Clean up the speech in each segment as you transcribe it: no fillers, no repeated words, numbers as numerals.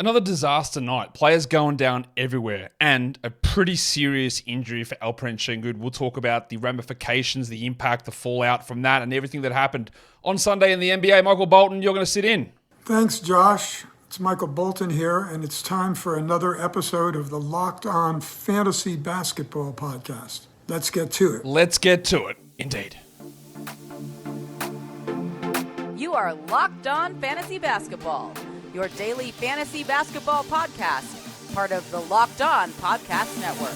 Another disaster night. Players going down everywhere and a pretty serious injury for Alperen Sengun. We'll talk about the ramifications, the impact, the fallout from that and everything that happened on Sunday in the NBA. Michael Bolton, you're going to sit in. Thanks, Josh. It's Michael Bolton here, and it's time for another episode of the Locked On Fantasy Basketball Podcast. Let's get to it. Let's get to it, indeed. You are Locked On Fantasy Basketball, your daily fantasy basketball podcast, part of the Locked On Podcast Network.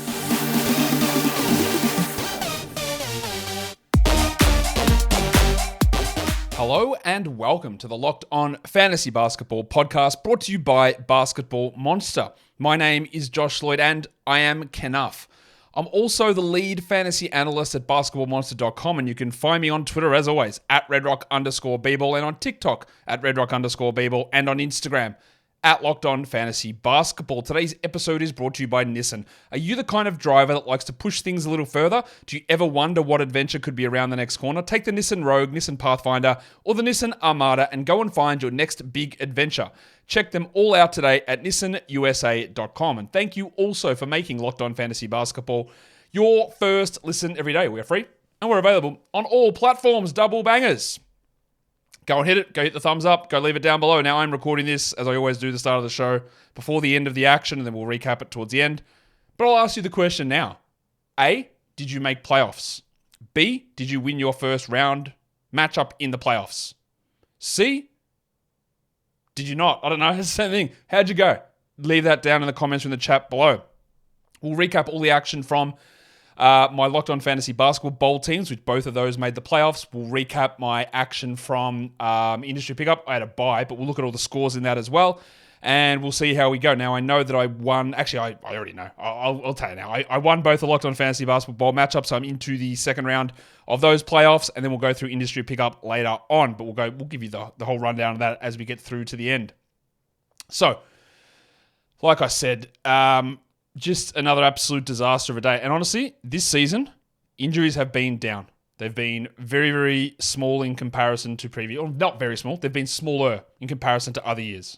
Hello and welcome to the Locked On Fantasy Basketball Podcast, brought to you by Basketball Monster. My name is Josh Lloyd and I am Knuff. I'm also the lead fantasy analyst at basketballmonster.com, and you can find me on Twitter as always at redrock_bball and on TikTok at redrock_bball and on Instagram at Locked On Fantasy Basketball. Today's episode is brought to you by Nissan. Are you the kind of driver that likes to push things a little further? Do you ever wonder what adventure could be around the next corner? Take the Nissan Rogue, Nissan Pathfinder, or the Nissan Armada and go and find your next big adventure. Check them all out today at nissanusa.com. And thank you also for making Locked On Fantasy Basketball your first listen every day. We're free and we're available on all platforms. Double bangers. Go and hit it. Go hit the thumbs up. Go leave it down below. Now I'm recording this, as I always do, the start of the show before the end of the action, and then we'll recap it towards the end. But I'll ask you the question now. A, did you make playoffs? B, did you win your first round matchup in the playoffs? C, did you not? I don't know. It's the same thing. How'd you go? Leave that down in the comments or in the chat below. We'll recap all the action from my Locked On Fantasy Basketball Bowl teams, which both of those made the playoffs. We'll recap my action from Industry Pickup. I had a bye, but we'll look at all the scores in that as well, and we'll see how we go. Now, I know that I won. Actually, I already know. I'll tell you now. I won both the Locked On Fantasy Basketball Bowl matchups, so I'm into the second round of those playoffs, and then we'll go through Industry Pickup later on, but we'll give you the whole rundown of that as we get through to the end. So, like I said, just another absolute disaster of a day. And honestly, this season, injuries have been down. They've been very, very small in comparison to previous, or not very small. They've been smaller in comparison to other years.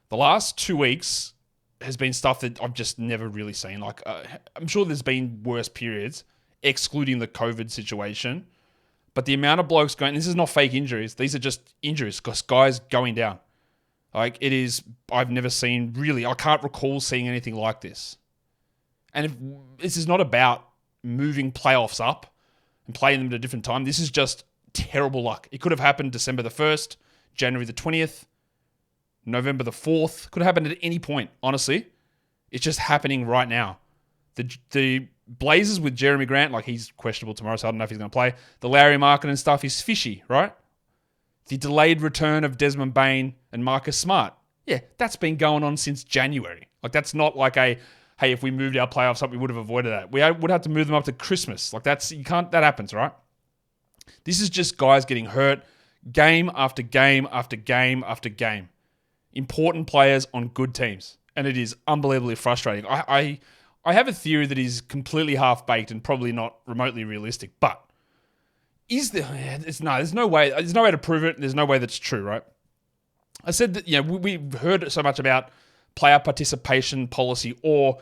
The last 2 weeks has been stuff that I've just never really seen. Like, I'm sure there's been worse periods, excluding the COVID situation. But the amount of blokes going, this is not fake injuries. These are just injuries, because guys going down. Like, it is, I've never seen, really, I can't recall seeing anything like this. And if this is not about moving playoffs up and playing them at a different time. This is just terrible luck. It could have happened December the 1st, January the 20th, November the 4th. Could have happened at any point, honestly. It's just happening right now. The Blazers with Jeremy Grant, like, he's questionable tomorrow, so I don't know if he's going to play. The Larry Markkinen stuff is fishy, right? The delayed return of Desmond Bane and Marcus Smart. Yeah, that's been going on since January. Like, that's not like hey, if we moved our playoffs up, we would have avoided that. We would have to move them up to Christmas. Like, that happens, right? This is just guys getting hurt game after game after game after game. Important players on good teams. And it is unbelievably frustrating. I have a theory that is completely half-baked and probably not remotely realistic, but there's no way to prove it. There's no way that's true, right? I said that, we've heard so much about player participation policy or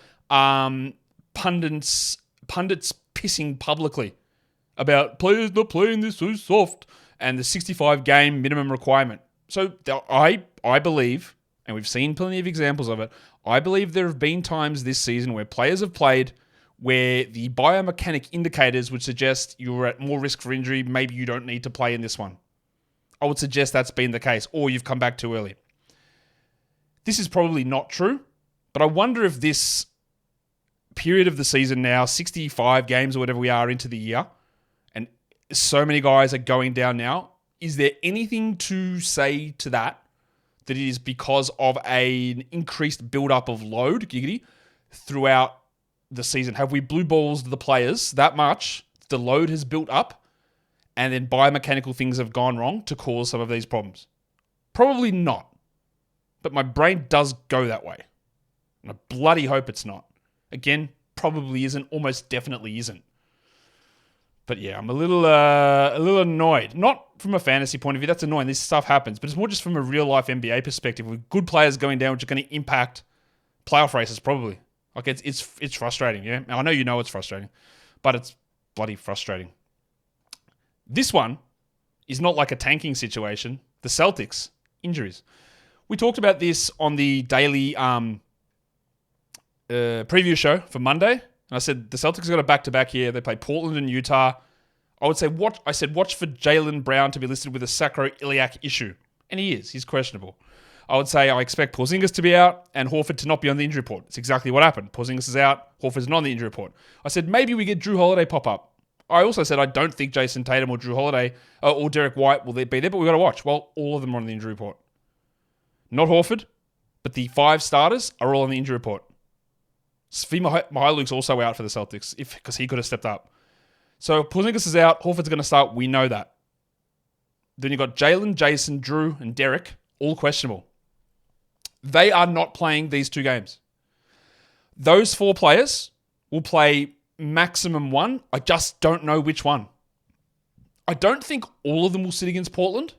pundits pissing publicly about players not playing this so soft and the 65 game minimum requirement. So I believe, and we've seen plenty of examples of it, I believe there have been times this season where players have played where the biomechanic indicators would suggest you're at more risk for injury, maybe you don't need to play in this one. I would suggest that's been the case, or you've come back too early. This is probably not true, but I wonder if this period of the season now, 65 games or whatever we are into the year, and so many guys are going down now, is there anything to say to that it is because of an increased build-up of load, giggity, throughout the season? Have we blue balls the players that much? The load has built up and then biomechanical things have gone wrong to cause some of these problems? Probably not. But my brain does go that way. And I bloody hope it's not. Again, probably isn't, almost definitely isn't. But yeah, I'm a little annoyed. Not from a fantasy point of view. That's annoying. This stuff happens. But it's more just from a real-life NBA perspective with good players going down, which are going to impact playoff races probably. Like, it's frustrating, yeah? Now, I know you know it's frustrating, but it's bloody frustrating. This one is not like a tanking situation. The Celtics, injuries. We talked about this on the daily preview show for Monday. And I said the Celtics got a back-to-back here. They play Portland and Utah. I said watch for Jalen Brown to be listed with a sacroiliac issue. And he is. He's questionable. I would say I expect Porzingis to be out and Horford to not be on the injury report. It's exactly what happened. Porzingis is out. Horford's not on the injury report. I said maybe we get Drew Holiday pop up. I also said I don't think Jason Tatum or Drew Holiday or Derek White will be there, but we got to watch. Well, all of them are on the injury report. Not Horford, but the 5 starters are all on the injury report. Svi Mykhailiuk's also out for the Celtics because he could have stepped up. So Porzingis is out. Horford's going to start. We know that. Then you've got Jalen, Jason, Drew, and Derek, all questionable. They are not playing these 2 games. Those 4 players will play maximum 1. I just don't know which one. I don't think all of them will sit against Portland.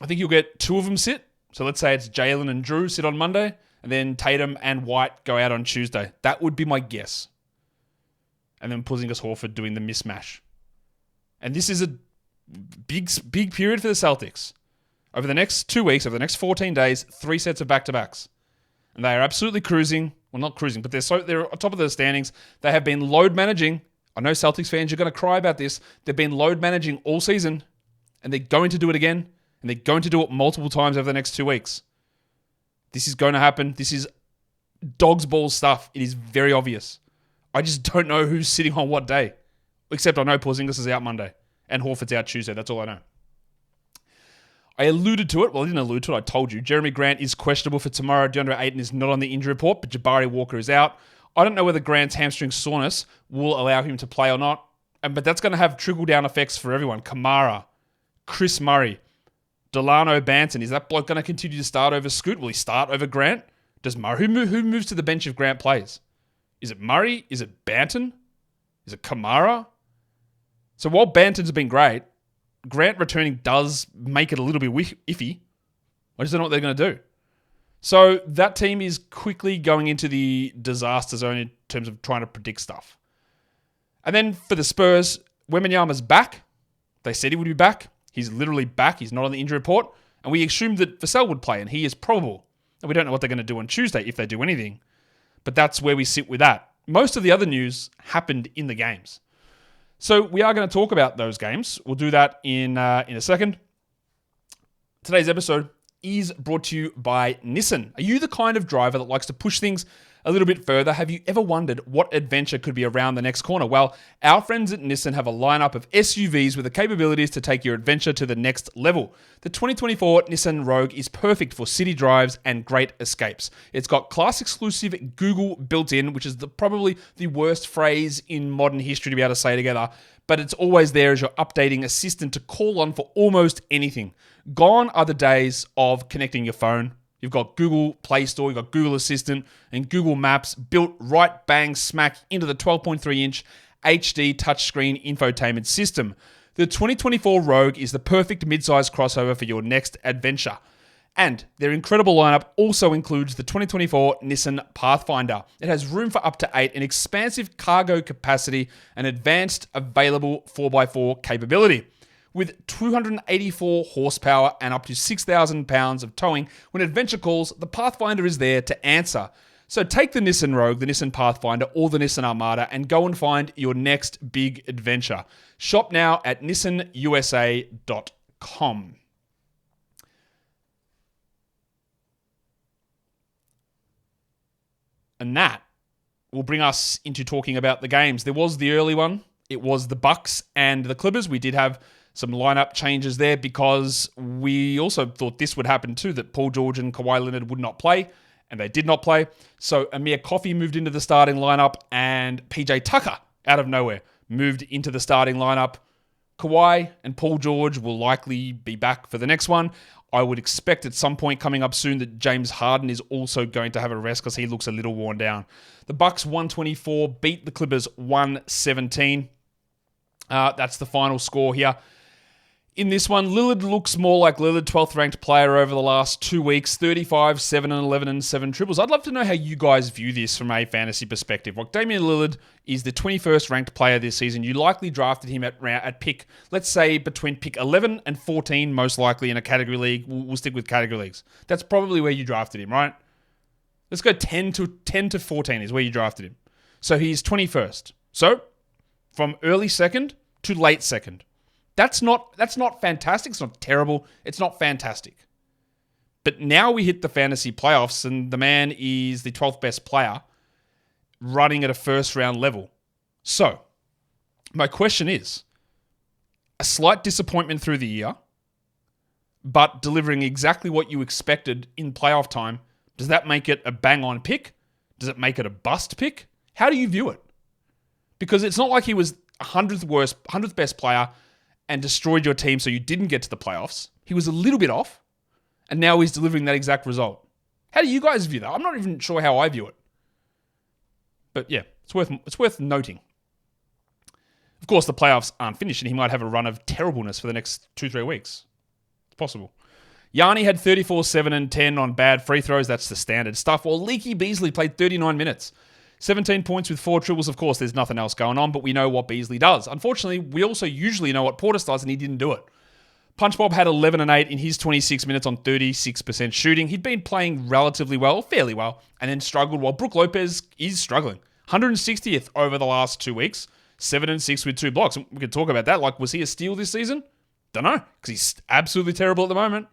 I think you'll get 2 of them sit. So let's say it's Jalen and Drew sit on Monday, and then Tatum and White go out on Tuesday. That would be my guess. And then Porzingis Horford doing the mismatch. And this is a big period for the Celtics. Over the next 2 weeks, over the next 14 days, 3 sets of back-to-backs. And they are absolutely cruising. Well, not cruising, but they're on top of the standings. They have been load managing. I know Celtics fans, you're going to cry about this. They've been load managing all season, and they're going to do it again, and they're going to do it multiple times over the next 2 weeks. This is going to happen. This is dog's balls stuff. It is very obvious. I just don't know who's sitting on what day. Except I know Porzingis is out Monday, and Horford's out Tuesday. That's all I know. I alluded to it. Well, I didn't allude to it. I told you. Jeremy Grant is questionable for tomorrow. DeAndre Ayton is not on the injury report, but Jabari Walker is out. I don't know whether Grant's hamstring soreness will allow him to play or not, but that's going to have trickle-down effects for everyone. Kamara, Chris Murray, Delano Banton. Is that bloke going to continue to start over Scoot? Will he start over Grant? Does Murray? Who moves to the bench if Grant plays? Is it Murray? Is it Banton? Is it Kamara? So while Banton's been great, Grant returning does make it a little bit iffy. I just don't know what they're going to do. So that team is quickly going into the disaster zone in terms of trying to predict stuff. And then for the Spurs, Wembanyama's back. They said he would be back. He's literally back. He's not on the injury report. And we assumed that Vassell would play, and he is probable. And we don't know what they're going to do on Tuesday, if they do anything. But that's where we sit with that. Most of the other news happened in the games. So we are going to talk about those games. We'll do that in a second. Today's episode is brought to you by Nissan. Are you the kind of driver that likes to push things a little bit further? Have you ever wondered what adventure could be around the next corner? Well, our friends at Nissan have a lineup of SUVs with the capabilities to take your adventure to the next level. The 2024 Nissan Rogue is perfect for city drives and great escapes. It's got class-exclusive Google built in, which is probably the worst phrase in modern history to be able to say together, but it's always there as your updating assistant to call on for almost anything. Gone are the days of connecting your phone. You've got Google Play Store, you've got Google Assistant, and Google Maps built right bang smack into the 12.3-inch HD touchscreen infotainment system. The 2024 Rogue is the perfect mid-size crossover for your next adventure. And their incredible lineup also includes the 2024 Nissan Pathfinder. It has room for up to 8, an expansive cargo capacity, and advanced available 4x4 capability. With 284 horsepower and up to 6,000 pounds of towing, when adventure calls, the Pathfinder is there to answer. So take the Nissan Rogue, the Nissan Pathfinder, or the Nissan Armada and go and find your next big adventure. Shop now at nissanusa.com. And that will bring us into talking about the games. There was the early one. It was the Bucks and the Clippers. We did have some lineup changes there because we also thought this would happen too, that Paul George and Kawhi Leonard would not play, and they did not play. So Amir Coffey moved into the starting lineup, and PJ Tucker, out of nowhere, moved into the starting lineup. Kawhi and Paul George will likely be back for the next one. I would expect at some point coming up soon that James Harden is also going to have a rest because he looks a little worn down. The Bucks 124 beat the Clippers 117. That's the final score here. In this one, Lillard looks more like Lillard, 12th ranked player over the last 2 weeks, 35, 7 and 11 and 7 triples. I'd love to know how you guys view this from a fantasy perspective. Like, Damian Lillard is the 21st ranked player this season. You likely drafted him at pick, let's say between pick 11 and 14, most likely in a category league. We'll stick with category leagues. That's probably where you drafted him, right? Let's go 10 to 14 is where you drafted him. So he's 21st. So from early second to late second. That's not fantastic. It's not terrible. It's not fantastic. But now we hit the fantasy playoffs and the man is the 12th best player running at a first round level. So my question is, a slight disappointment through the year, but delivering exactly what you expected in playoff time, does that make it a bang on pick? Does it make it a bust pick? How do you view it? Because it's not like he was 100th best player and destroyed your team so you didn't get to the playoffs. He was a little bit off, and now he's delivering that exact result. How do you guys view that? I'm not even sure how I view it. But yeah, it's worth noting. Of course, the playoffs aren't finished, and he might have a run of terribleness for the next 2-3 weeks. It's possible. Yanni had 34, 7 and 10 on bad free throws. That's the standard stuff. While Leaky Beasley played 39 minutes. 17 points with 4 triples. Of course, there's nothing else going on, but we know what Beasley does. Unfortunately, we also usually know what Portis does, and he didn't do it. Punch Bob had 11 and 8 in his 26 minutes on 36% shooting. He'd been playing relatively well, fairly well, and then struggled, while Brook Lopez is struggling. 160th over the last 2 weeks, 7 and 6 with 2 blocks. We could talk about that. Like, was he a steal this season? Don't know, because he's absolutely terrible at the moment.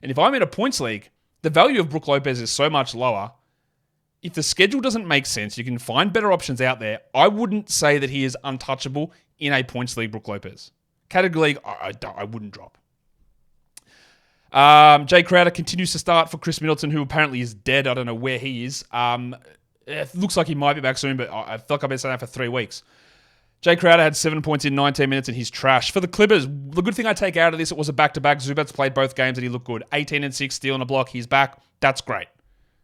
And if I'm in a points league, the value of Brook Lopez is so much lower. If the schedule doesn't make sense, you can find better options out there. I wouldn't say that he is untouchable in a points league, Brook Lopez. Category league, I wouldn't drop. Jay Crowder continues to start for Chris Middleton, who apparently is dead. I don't know where he is. It looks like he might be back soon, but I feel like I've been saying that for 3 weeks. Jay Crowder had 7 points in 19 minutes and he's trash. For the Clippers, the good thing I take out of this, it was a back-to-back. Zubats played both games and he looked good. 18 and 6, stealing a block. He's back. That's great.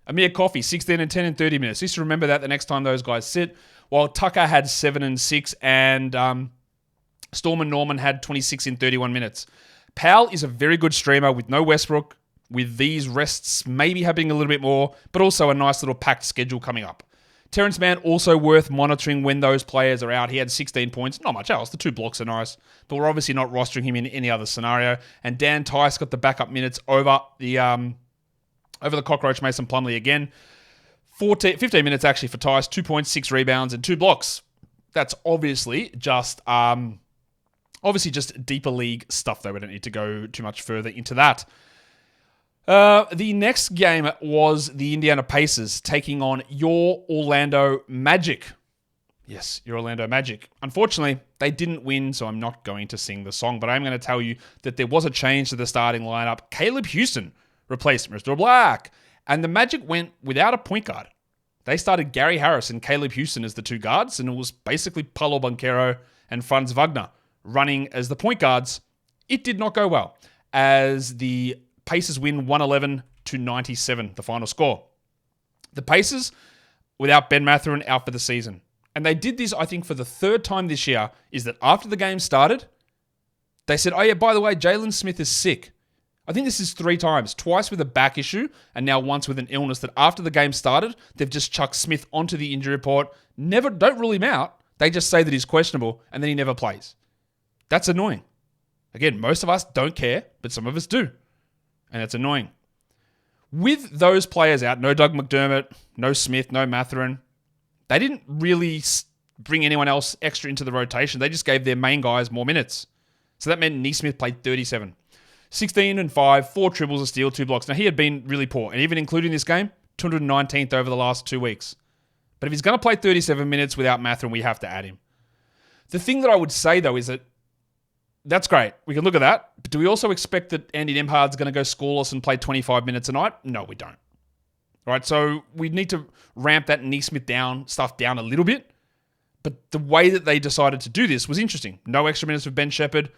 Amir Coffey, 16 and 10 in 30 minutes. Just remember that the next time those guys sit. While Tucker had 7 and 6 and Storm and Norman had 26 in 31 minutes. Powell is a very good streamer with no Westbrook, with these rests maybe happening a little bit more, but also a nice little packed schedule coming up. Terrence Mann, also worth monitoring when those players are out. He had 16 points, not much else. The 2 blocks are nice, but we're obviously not rostering him in any other scenario. And Dan Tice got the backup minutes over the cockroach Mason Plumlee again. 15 minutes actually for Tice, 2 points, 6 rebounds, and 2 blocks. That's obviously just deeper league stuff, though. We don't need to go too much further into that. The next game was the Indiana Pacers taking on your Orlando Magic. Yes, your Orlando Magic. Unfortunately, they didn't win, so I'm not going to sing the song, but I'm going to tell you that there was a change to the starting lineup. Caleb Houston replaced Mr. Black, and the Magic went without a point guard. They started Gary Harris and Caleb Houston as the 2 guards, and it was basically Paulo Banchero and Franz Wagner running as the point guards. It did not go well, as the Pacers win 111-97, the final score. The Pacers, without Ben Mathurin, out for the season. And they did this, I think, for the 3rd time this year, is that after the game started, they said, oh yeah, by the way, Jalen Smith is sick. I think this is 3 times, twice with a back issue, and now once with an illness, that after the game started, they've just chucked Smith onto the injury report. Don't rule him out. They just say that he's questionable, and then he never plays. That's annoying. Again, most of us don't care, but some of us do. And it's annoying. With those players out, no Doug McDermott, no Smith, no Mathurin, they didn't really bring anyone else extra into the rotation. They just gave their main guys more minutes. So that meant Nesmith played 37. 16 and 5, 4 triples, a steal, 2 blocks. Now, he had been really poor. And even including this game, 219th over the last 2 weeks. But if he's going to play 37 minutes without Mathurin, we have to add him. The thing that I would say, though, is that that's great. We can look at that. But do we also expect that Andy Nembhard's going to go scoreless and play 25 minutes a night? No, we don't. All right, so we need to ramp that Nesmith stuff down a little bit. But the way that they decided to do this was interesting. No extra minutes with Ben Shepherd.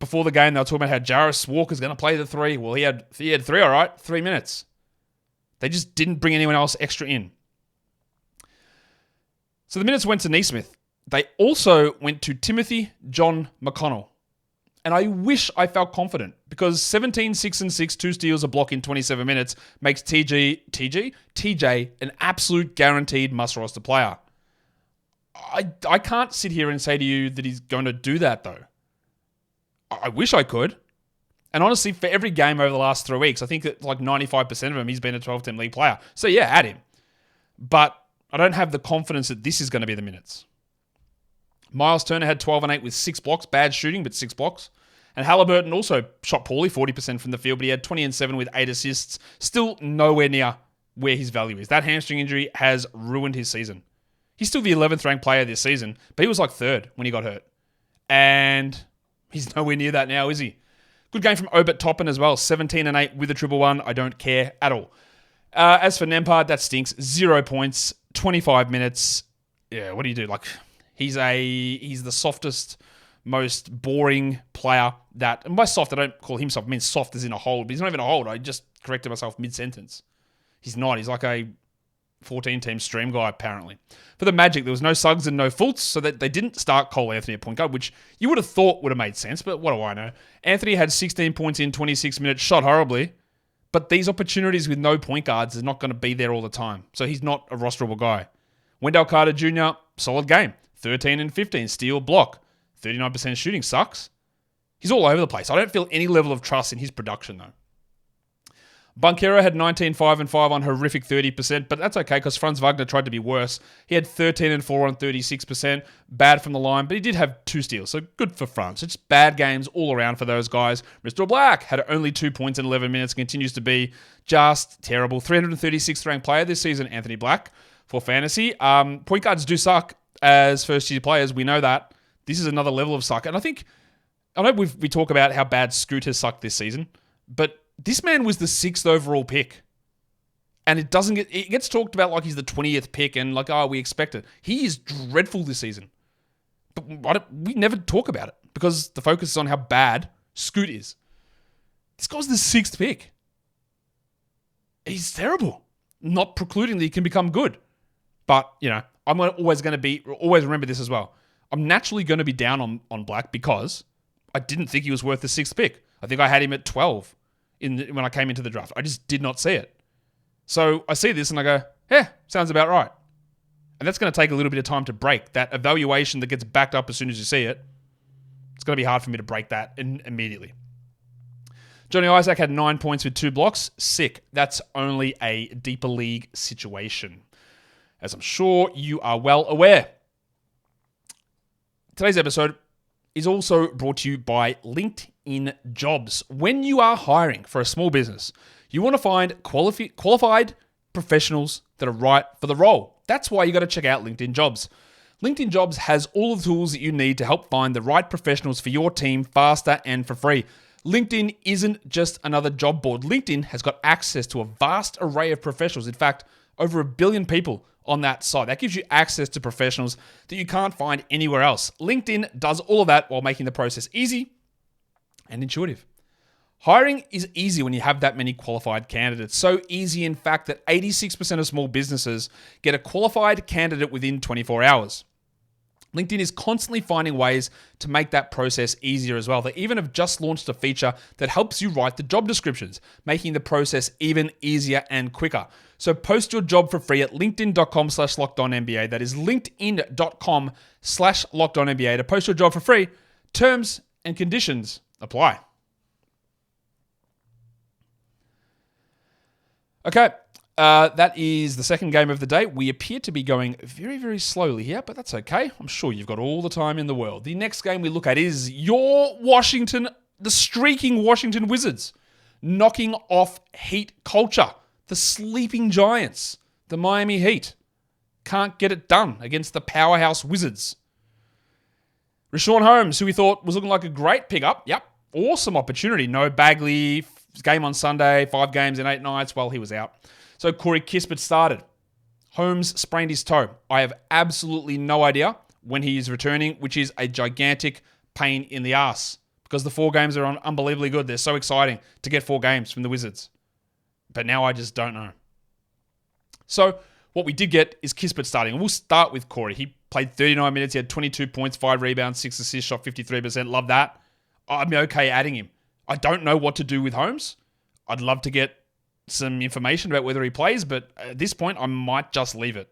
Before the game, they were talking about how Jarris Walker's going to play the 3. Well, he had 3, all right, 3 minutes. They just didn't bring anyone else extra in. So the minutes went to Nesmith. They also went to Timothy John McConnell. And I wish I felt confident because 17, 6 and 6, 2 steals, a block in 27 minutes makes TJ an absolute guaranteed must-roster player. I can't sit here and say to you that he's going to do that, though. I wish I could. And honestly, for every game over the last 3 weeks, I think that like 95% of them, he's been a 12-team league player. So yeah, add him. But I don't have the confidence that this is going to be the minutes. Miles Turner had 12 and 8 with 6 blocks. Bad shooting, but 6 blocks. And Halliburton also shot poorly, 40% from the field, but he had 20 and 7 with 8 assists. Still nowhere near where his value is. That hamstring injury has ruined his season. He's still the 11th ranked player this season, but he was like 3rd when he got hurt. And he's nowhere near that now, is he? Good game from Obert Toppin as well. 17 and 8 with a 111. I don't care at all. As for Nembhard, that stinks. 0 points, 25 minutes. Yeah, what do you do? Like, he's the softest, most boring player that, and by soft, I don't call him soft. I mean soft as in a hold, but he's not even a hold. I just corrected myself mid-sentence. He's not. He's like a 14-team stream guy, apparently. For the Magic, there was no Suggs and no Fultz, so that they didn't start Cole Anthony at point guard, which you would have thought would have made sense, but what do I know? Anthony had 16 points in 26 minutes, shot horribly, but these opportunities with no point guards are not going to be there all the time, so he's not a rosterable guy. Wendell Carter Jr., solid game. 13 and 15, steal, block. 39% shooting, sucks. He's all over the place. I don't feel any level of trust in his production, though. Banchero had 19, 5 and 5 on horrific 30%, but that's okay because Franz Wagner tried to be worse. He had 13 and 4 on 36%, bad from the line, but he did have 2 steals, so good for Franz. It's bad games all around for those guys. Mr. Black had only 2 points in 11 minutes, continues to be just terrible. 336th ranked player this season, Anthony Black, for fantasy. Point guards do suck as first-year players. We know that. This is another level of suck, and I know we talk about how bad Scoot has sucked this season, but this man was the 6th overall pick. And it gets talked about like he's the 20th pick and like, we expect it. He is dreadful this season. But we never talk about it because the focus is on how bad Scoot is. This guy's the 6th pick. He's terrible. Not precluding that he can become good. But, I'm always remember this as well. I'm naturally going to be down on Black because I didn't think he was worth the 6th pick. I think I had him at 12 when I came into the draft. I just did not see it. So I see this and I go, yeah, sounds about right. And that's going to take a little bit of time to break. That evaluation that gets backed up as soon as you see it, it's going to be hard for me to break that immediately. Johnny Isaac had 9 points with 2 blocks. Sick. That's only a deeper league situation, as I'm sure you are well aware. Today's episode is also brought to you by LinkedIn Jobs. When you are hiring for a small business, you want to find qualified professionals that are right for the role. That's why you got to check out LinkedIn Jobs. LinkedIn Jobs has all the tools that you need to help find the right professionals for your team faster and for free. LinkedIn isn't just another job board. LinkedIn has got access to a vast array of professionals. In fact, over 1 billion people on that site. That gives you access to professionals that you can't find anywhere else. LinkedIn does all of that while making the process easy and intuitive. Hiring is easy when you have that many qualified candidates. So easy, in fact, that 86% of small businesses get a qualified candidate within 24 hours. LinkedIn is constantly finding ways to make that process easier as well. They even have just launched a feature that helps you write the job descriptions, making the process even easier and quicker. So post your job for free at linkedin.com/lockedonnba. That is linkedin.com/lockedonnba to post your job for free. Terms and conditions apply. Okay. That is the second game of the day. We appear to be going very, very slowly here, but that's okay. I'm sure you've got all the time in the world. The next game we look at is your the streaking Washington Wizards, knocking off Heat culture. The sleeping Giants, the Miami Heat, can't get it done against the powerhouse Wizards. Richaun Holmes, who we thought was looking like a great pickup. Yep, awesome opportunity. No Bagley, game on Sunday, 5 games in 8 nights while he was out. So Corey Kispert started. Holmes sprained his toe. I have absolutely no idea when he is returning, which is a gigantic pain in the ass because the 4 games are unbelievably good. They're so exciting to get 4 games from the Wizards. But now I just don't know. So what we did get is Kispert starting. And we'll start with Corey. He played 39 minutes. He had 22 points, 5 rebounds, 6 assists, shot 53%. Love that. I'm okay adding him. I don't know what to do with Holmes. I'd love to get some information about whether he plays, but at this point, I might just leave it.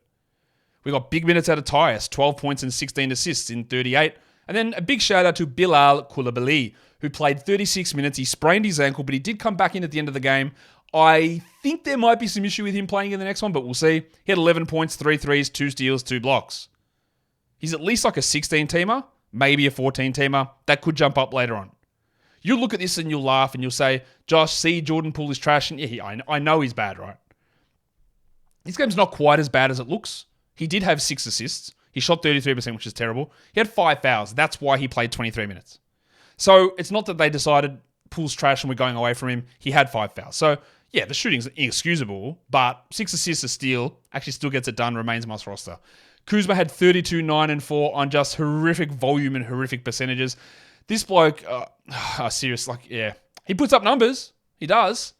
We got big minutes out of Tyus, 12 points and 16 assists in 38. And then a big shout out to Bilal Koulibaly, who played 36 minutes. He sprained his ankle, but he did come back in at the end of the game. I think there might be some issue with him playing in the next one, but we'll see. He had 11 points, 3 threes, 2 steals, 2 blocks. He's at least like a 16-teamer, maybe a 14-teamer. That could jump up later on. You'll look at this and you'll laugh and you'll say, Josh, see, Jordan Poole is trash. And yeah, I know he's bad, right? This game's not quite as bad as it looks. He did have 6 assists. He shot 33%, which is terrible. He had 5 fouls. That's why he played 23 minutes. So it's not that they decided Poole's trash and we're going away from him. He had 5 fouls. So yeah, the shooting's inexcusable, but 6 assists, a steal, actually still gets it done, remains must roster. Kuzma had 32, 9, and 4 on just horrific volume and horrific percentages. This bloke, serious, yeah. He puts up numbers. He does.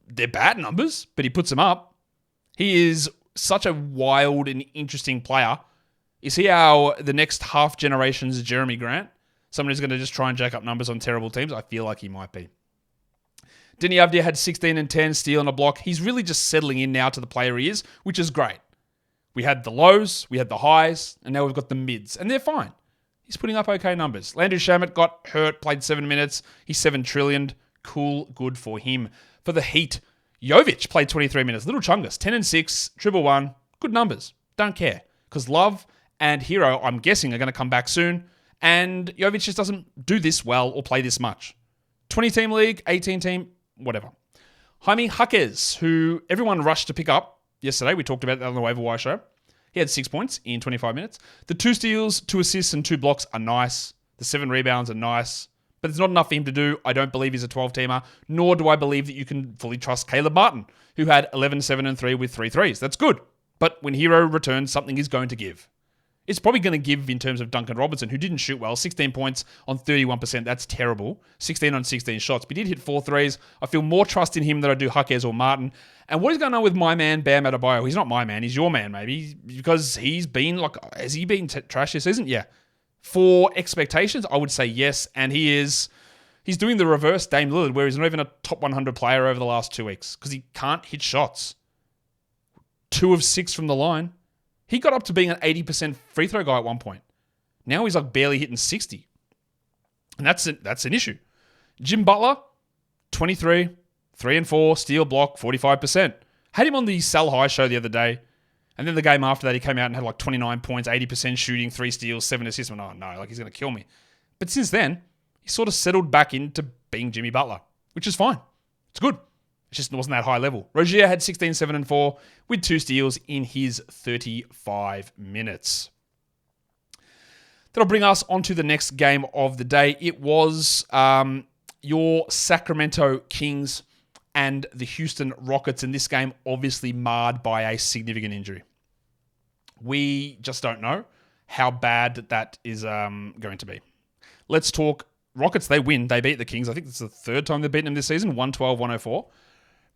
They're bad numbers, but he puts them up. He is such a wild and interesting player. Is he the next half generation's Jeremy Grant? Someone who's going to just try and jack up numbers on terrible teams? I feel like he might be. Denny Avdia had 16 and 10, steal and a block. He's really just settling in now to the player he is, which is great. We had the lows, we had the highs, and now we've got the mids, and they're fine. He's putting up okay numbers. Landry Shamet got hurt, played 7 minutes. He's 7 trillion. Cool, good for him. For the Heat, Jovic played 23 minutes. Little Chungus, 10 and 6, triple one. Good numbers. Don't care. Because Love and Hero, I'm guessing, are going to come back soon. And Jovic just doesn't do this well or play this much. 20-team league, 18-team, whatever. Jaime Jaquez, who everyone rushed to pick up yesterday. We talked about that on the Waiver Wire show. He had 6 points in 25 minutes. The 2 steals, 2 assists, and 2 blocks are nice. The 7 rebounds are nice. But it's not enough for him to do. I don't believe he's a 12-teamer, nor do I believe that you can fully trust Caleb Martin, who had 11, 7, and 3 with 3 threes. That's good. But when Hero returns, something is going to give. It's probably going to give in terms of Duncan Robinson, who didn't shoot well. 16 points on 31%. That's terrible. 16 on 16 shots. But he did hit 4 threes. I feel more trust in him than I do Jaquez or Martin. And what is going on with my man, Bam Adebayo? He's not my man. He's your man, maybe. Because he's been has he been trash this season? Yeah. For expectations, I would say yes. And he's doing the reverse Dame Lillard, where he's not even a top 100 player over the last 2 weeks. Because he can't hit shots. 2 of 6 from the line. He got up to being an 80% free throw guy at one point. Now he's barely hitting 60. And that's an issue. Jim Butler, 23, 3 and 4, steal block, 45%. Had him on the Sell High show the other day. And then the game after that, he came out and had 29 points, 80% shooting, 3 steals, 7 assists. Oh no, he's going to kill me. But since then, he sort of settled back into being Jimmy Butler, which is fine. It's good. It just wasn't that high level. Rozier had 16, 7, and 4 with 2 steals in his 35 minutes. That'll bring us on to the next game of the day. It was your Sacramento Kings and the Houston Rockets, and this game obviously marred by a significant injury. We just don't know how bad that is going to be. Let's talk Rockets. They win. They beat the Kings. I think it's the 3rd time they've beaten them this season, 112-104.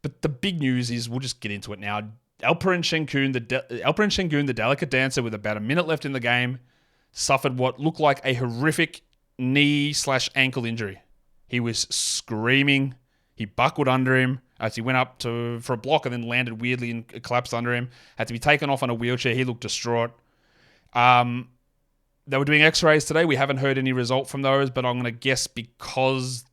But the big news is, we'll just get into it now. Alperen Sengun, the delicate dancer, with about a minute left in the game, suffered what looked like a horrific knee/ankle injury. He was screaming. He buckled under him as he went up for a block and then landed weirdly and collapsed under him. Had to be taken off on a wheelchair. He looked distraught. They were doing x-rays today. We haven't heard any result from those, but I'm going to guess because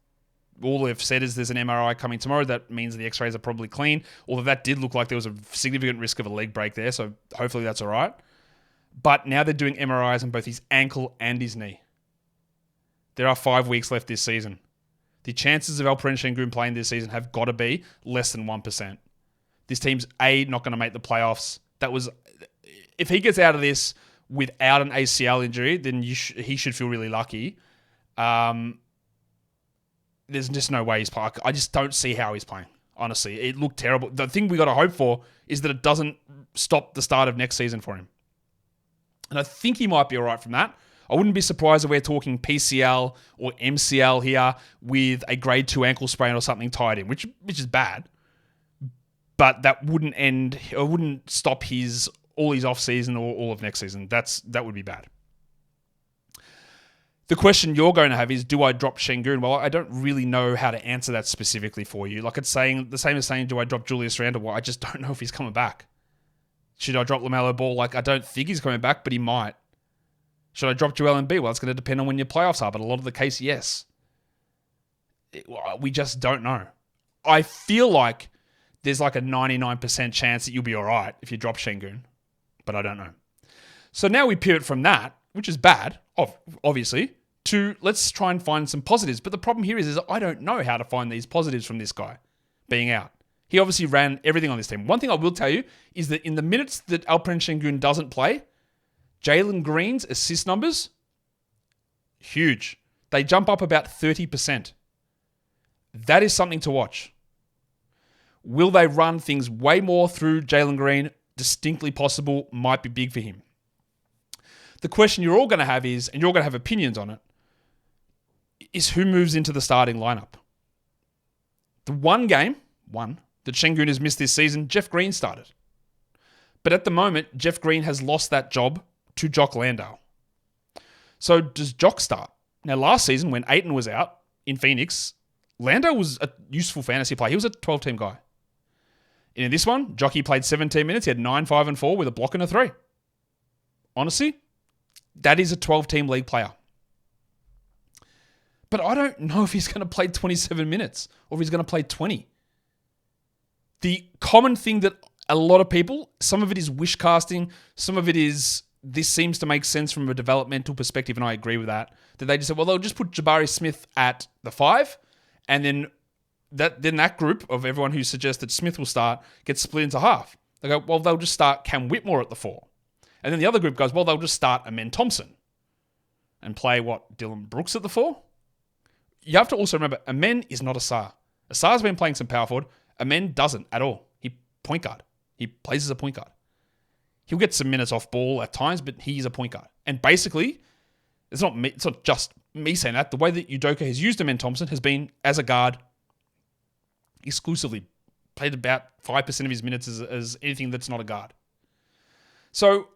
all they've said is there's an MRI coming tomorrow, that means the x-rays are probably clean. Although that did look like there was a significant risk of a leg break there, so hopefully that's all right. But now they're doing MRIs on both his ankle and his knee. There are 5 weeks left this season. The chances of Alperen Sengun playing this season have got to be less than 1%. This team's not going to make the playoffs. If he gets out of this without an ACL injury, then he should feel really lucky. There's just no way he's playing. I just don't see how he's playing, honestly. It looked terrible. The thing we got to hope for is that it doesn't stop the start of next season for him. And I think he might be all right from that. I wouldn't be surprised if we're talking PCL or MCL here with a grade 2 ankle sprain or something tied in, which is bad. But that wouldn't stop all his off-season or all of next season. That would be bad. The question you're going to have is, do I drop Sengun? Well, I don't really know how to answer that specifically for you. Like, it's saying the same as saying, do I drop Julius Randle? Well, I just don't know if he's coming back. Should I drop LaMelo Ball? Like, I don't think he's coming back, but he might. Should I drop Joel Embiid? Well, it's going to depend on when your playoffs are, but a lot of the case, yes. We just don't know. I feel like there's like a 99% chance that you'll be all right if you drop Sengun, but I don't know. So now we pivot from that, which is bad, obviously, to let's try and find some positives. But the problem here is I don't know how to find these positives from this guy being out. He obviously ran everything on this team. One thing I will tell you is that in the minutes that Alperen Sengun doesn't play, Jalen Green's assist numbers, huge. They jump up about 30%. That is something to watch. Will they run things way more through Jalen Green? Distinctly possible, might be big for him. The question you're all going to have is, and you're going to have opinions on it, is who moves into the starting lineup. The one game that Sengun has missed this season, Jeff Green started. But at the moment, Jeff Green has lost that job to Jock Landale. So does Jock start? Now, last season when Ayton was out in Phoenix, Landale was a useful fantasy player. He was a 12-team guy. In this one, Jockey played 17 minutes. He had 9, 5, and 4 with a block and a 3. Honestly, that is a 12-team league player. But I don't know if he's going to play 27 minutes or if he's going to play 20. The common thing that a lot of people, some of it is wish casting, some of it is this seems to make sense from a developmental perspective, and I agree with that they just said, well, they'll just put Jabari Smith at the 5, and then that group of everyone who suggests that Smith will start gets split into half. They go, well, they'll just start Cam Whitmore at the 4. And then the other group goes, well, they'll just start Amen Thompson and play, Dylan Brooks at the 4? You have to also remember, Amen is not Asar. Asar's been playing some power forward. Amen doesn't at all. He point guard. He plays as a point guard. He'll get some minutes off ball at times, but he's a point guard. And basically, it's not just me saying that. The way that Udoka has used Amen Thompson has been as a guard exclusively. Played about 5% of his minutes as anything that's not a guard. So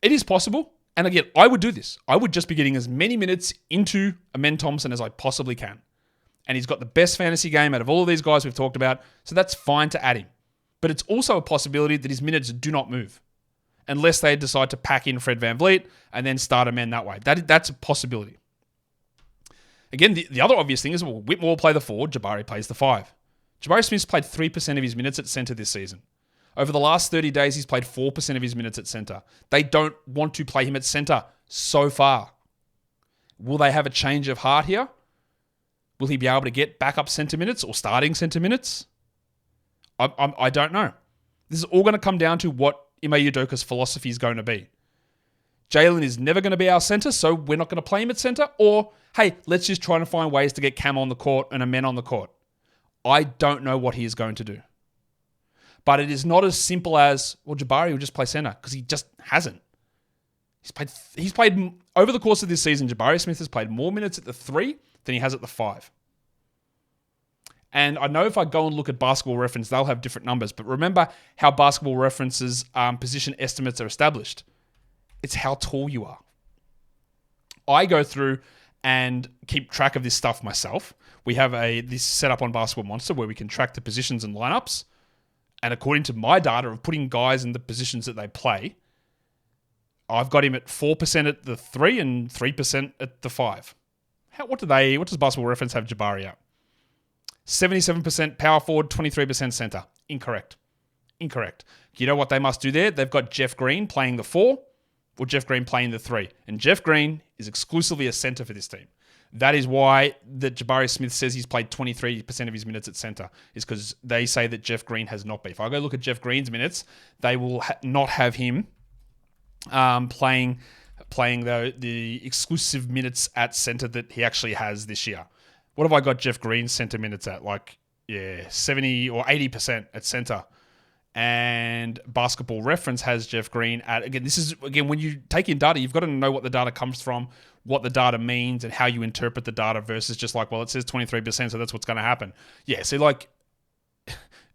it is possible. And again, I would do this. I would just be getting as many minutes into Amen Thompson as I possibly can. And he's got the best fantasy game out of all of these guys we've talked about. So that's fine to add him. But it's also a possibility that his minutes do not move unless they decide to pack in Fred VanVleet and then start Amen that way. That's a possibility. Again, the other obvious thing is, well, Whitmore will play the 4, Jabari plays the 5. Jabari Smith's played 3% of his minutes at center this season. Over the last 30 days, he's played 4% of his minutes at center. They don't want to play him at center so far. Will they have a change of heart here? Will he be able to get backup center minutes or starting center minutes? I don't know. This is all going to come down to what Ime Udoka's philosophy is going to be. Jalen is never going to be our center, so we're not going to play him at center. Or, hey, let's just try to find ways to get Cam on the court and Amen on the court. I don't know what he is going to do. But it is not as simple as, well, Jabari will just play center, because he just hasn't. He's played over the course of this season, Jabari Smith has played more minutes at the 3 than he has at the 5. And I know if I go and look at Basketball Reference, they'll have different numbers. But remember how Basketball Reference's position estimates are established. It's how tall you are. I go through and keep track of this stuff myself. We have this set up on Basketball Monster where we can track the positions and lineups. And according to my data of putting guys in the positions that they play, I've got him at 4% at the 3 and 3% at the 5. What does Basketball Reference have Jabari at? 77% power forward, 23% center. Incorrect. You know what they must do there? They've got Jeff Green playing the 4 or Jeff Green playing the 3. And Jeff Green is exclusively a center for this team. That is why that Jabari Smith says he's played 23% of his minutes at center, is because they say that Jeff Green has not been. If I go look at Jeff Green's minutes, they will not have him playing the exclusive minutes at center that he actually has this year. What have I got Jeff Green's center minutes at? 70 or 80% at center. And Basketball Reference has Jeff Green at, when you take in data, you've got to know what the data comes from, what the data means, and how you interpret the data versus just it says 23%, so that's what's going to happen. Yeah, so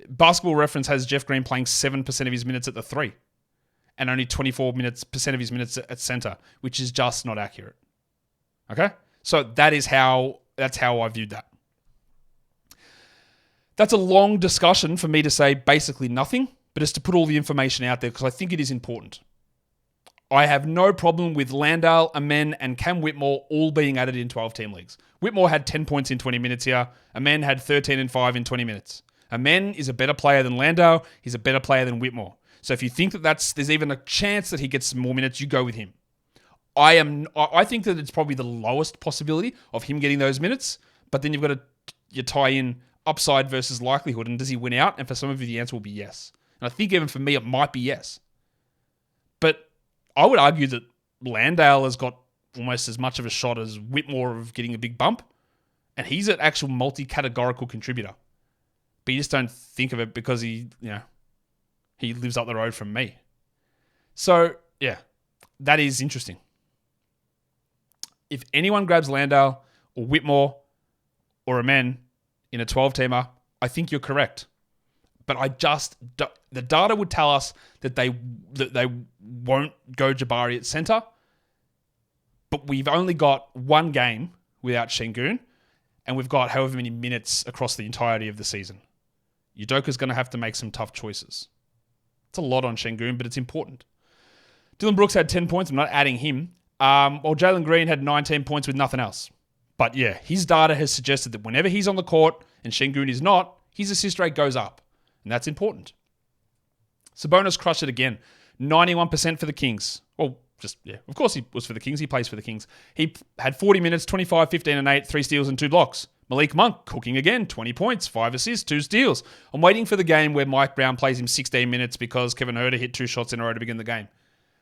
Basketball Reference has Jeff Green playing 7% of his minutes at the 3 and only 24% of his minutes at center, which is just not accurate. Okay? So that's how I viewed that. That's a long discussion for me to say basically nothing, but it's to put all the information out there because I think it is important. I have no problem with Landale, Amen, and Cam Whitmore all being added in 12-team leagues. Whitmore had 10 points in 20 minutes here. Amen had 13 and 5 in 20 minutes. Amen is a better player than Landale. He's a better player than Whitmore. So if you think that there's even a chance that he gets some more minutes, you go with him. I think that it's probably the lowest possibility of him getting those minutes, but then you've got to tie in upside versus likelihood, and does he win out? And for some of you, the answer will be yes. And I think even for me, it might be yes. But I would argue that Landale has got almost as much of a shot as Whitmore of getting a big bump, and he's an actual multi-categorical contributor. But you just don't think of it because he lives up the road from me. So, yeah, that is interesting. If anyone grabs Landale or Whitmore or Amen in a 12-teamer, I think you're correct. But the data would tell us that they won't go Jabari at center. But we've only got one game without Sengun, and we've got however many minutes across the entirety of the season. Udoka's going to have to make some tough choices. It's a lot on Sengun, but it's important. Dylan Brooks had 10 points. I'm not adding him. While Jalen Green had 19 points with nothing else. But yeah, his data has suggested that whenever he's on the court and Sengun is not, his assist rate goes up. And that's important. Sabonis crushed it again. 91% for the Kings. Well, of course he was for the Kings. He plays for the Kings. He had 40 minutes, 25, 15, and 8, 3 steals and 2 blocks. Malik Monk cooking again, 20 points, 5 assists, 2 steals. I'm waiting for the game where Mike Brown plays him 16 minutes because Kevin Huerter hit 2 shots in a row to begin the game.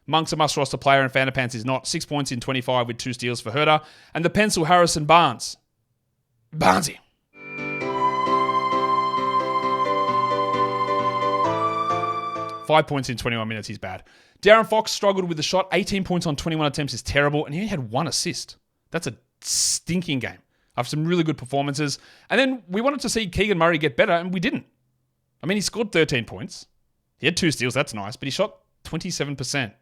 Monk's a must-roster player and Fanapants is not. 6 points in 25 with 2 steals for Huerter. And the pencil Harrison Barnes. Barnesy. Five points in 21 minutes, he's bad. Darren Fox struggled with the shot. 18 points on 21 attempts is terrible, and he only had 1 assist. That's a stinking game. After some really good performances. And then we wanted to see Keegan Murray get better, and we didn't. I mean, he scored 13 points. He had 2 steals, that's nice, but he shot 27%.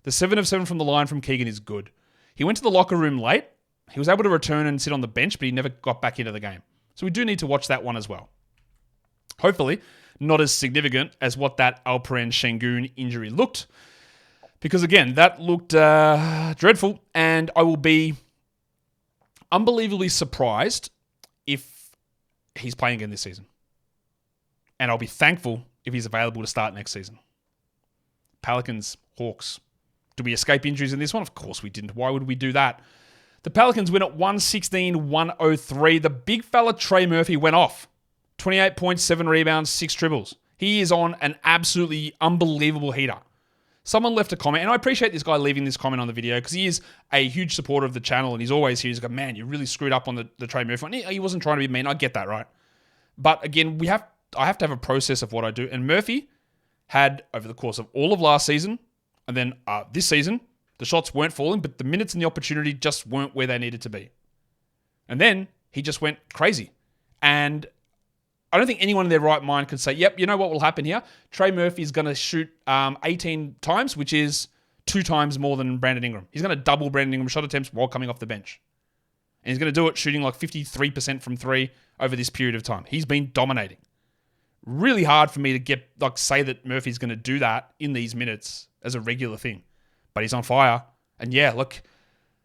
The 7 of 7 from the line from Keegan is good. He went to the locker room late. He was able to return and sit on the bench, but he never got back into the game. So we do need to watch that one as well. Hopefully, not as significant as what that Alperen Sengun injury looked. Because again, that looked dreadful, and I will be unbelievably surprised if he's playing again this season. And I'll be thankful if he's available to start next season. Pelicans, Hawks. Did we escape injuries in this one? Of course we didn't. Why would we do that? The Pelicans win at 116-103. The big fella Trey Murphy went off. 28 points, 7 rebounds, 6 dribbles. He is on an absolutely unbelievable heater. Someone left a comment, and I appreciate this guy leaving this comment on the video because he is a huge supporter of the channel and he's always here. He's like, man, you really screwed up on the Trey Murphy one. He wasn't trying to be mean. I get that, right? But again, I have to have a process of what I do. And Murphy had, over the course of all of last season, and then this season, the shots weren't falling, but the minutes and the opportunity just weren't where they needed to be. And then he just went crazy. And I don't think anyone in their right mind could say, yep, you know what will happen here? Trey Murphy is going to shoot 18 times, which is 2 times more than Brandon Ingram. He's going to double Brandon Ingram's shot attempts while coming off the bench. And he's going to do it shooting like 53% from 3 over this period of time. He's been dominating. Really hard for me to say that Murphy's going to do that in these minutes as a regular thing. But he's on fire. And yeah, look,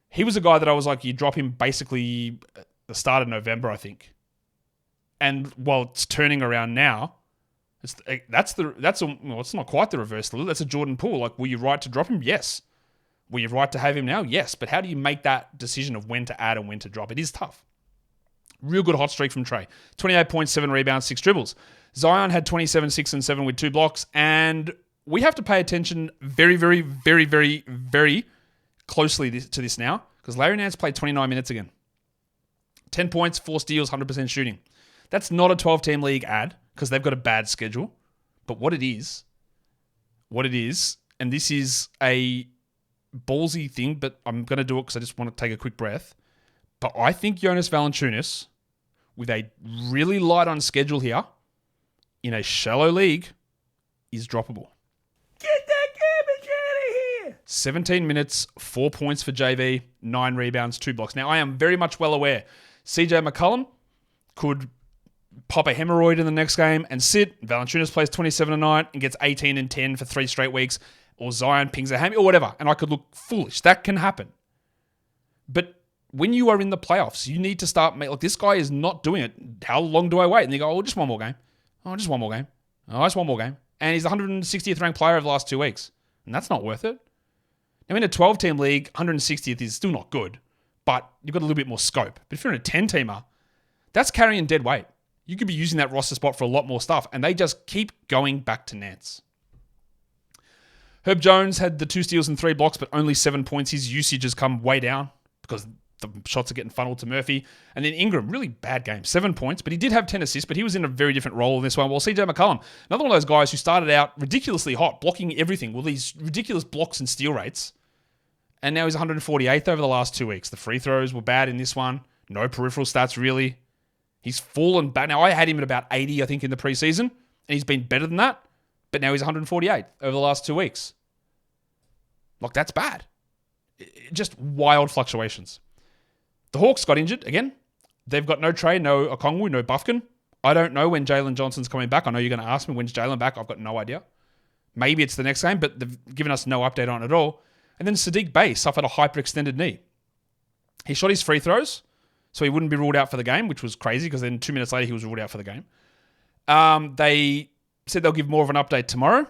he was a guy that I was like, you drop him basically at the start of November, I think. And while it's turning around now, it's not quite the reverse. That's a Jordan Poole. Like, were you right to drop him? Yes. Were you right to have him now? Yes. But how do you make that decision of when to add and when to drop? It is tough. Real good hot streak from Trey. 28 points, 7 rebounds, 6 dribbles. Zion had 27, 6 and 7 with 2 blocks. And we have to pay attention very, very, very, very, very closely to this now because Larry Nance played 29 minutes again. 10 points, 4 steals, 100% shooting. That's not a 12-team league ad because they've got a bad schedule. But what it is, and this is a ballsy thing, but I'm going to do it because I just want to take a quick breath. But I think Jonas Valanciunas, with a really light on schedule here, in a shallow league, is droppable. Get that garbage out of here! 17 minutes, 4 points for JV, 9 rebounds, 2 blocks. Now, I am very much well aware CJ McCollum could pop a hemorrhoid in the next game and sit. Valanciunas plays 27 a night and gets 18 and 10 for 3 straight weeks. Or Zion pings a hammy or whatever. And I could look foolish. That can happen. But when you are in the playoffs, you need to start making, like, this guy is not doing it. How long do I wait? And you go, oh, just one more game. Oh, just one more game. Oh, just one more game. And he's the 160th ranked player of the last 2 weeks. And that's not worth it. Now, in a 12-team league, 160th is still not good, but you've got a little bit more scope. But if you're in a 10-teamer, that's carrying dead weight. You could be using that roster spot for a lot more stuff, and they just keep going back to Nance. Herb Jones had the 2 steals and 3 blocks, but only 7 points. His usage has come way down because the shots are getting funneled to Murphy. And then Ingram, really bad game. 7 points, but he did have 10 assists, but he was in a very different role in this one. While CJ McCollum, another one of those guys who started out ridiculously hot, blocking everything with these ridiculous blocks and steal rates. And now he's 148th over the last 2 weeks. The free throws were bad in this one. No peripheral stats, really. He's fallen back. Now, I had him at about 80, I think, in the preseason, and he's been better than that. But now he's 148th over the last 2 weeks. Like, that's bad. Just wild fluctuations. The Hawks got injured again. They've got no Trey, no Okongwu, no Bufkin. I don't know when Jalen Johnson's coming back. I know you're going to ask me, when's Jalen back? I've got no idea. Maybe it's the next game, but they've given us no update on it at all. And then Sadiq Bey suffered a hyperextended knee. He shot his free throws, so he wouldn't be ruled out for the game, which was crazy because then 2 minutes later he was ruled out for the game. They said they'll give more of an update tomorrow.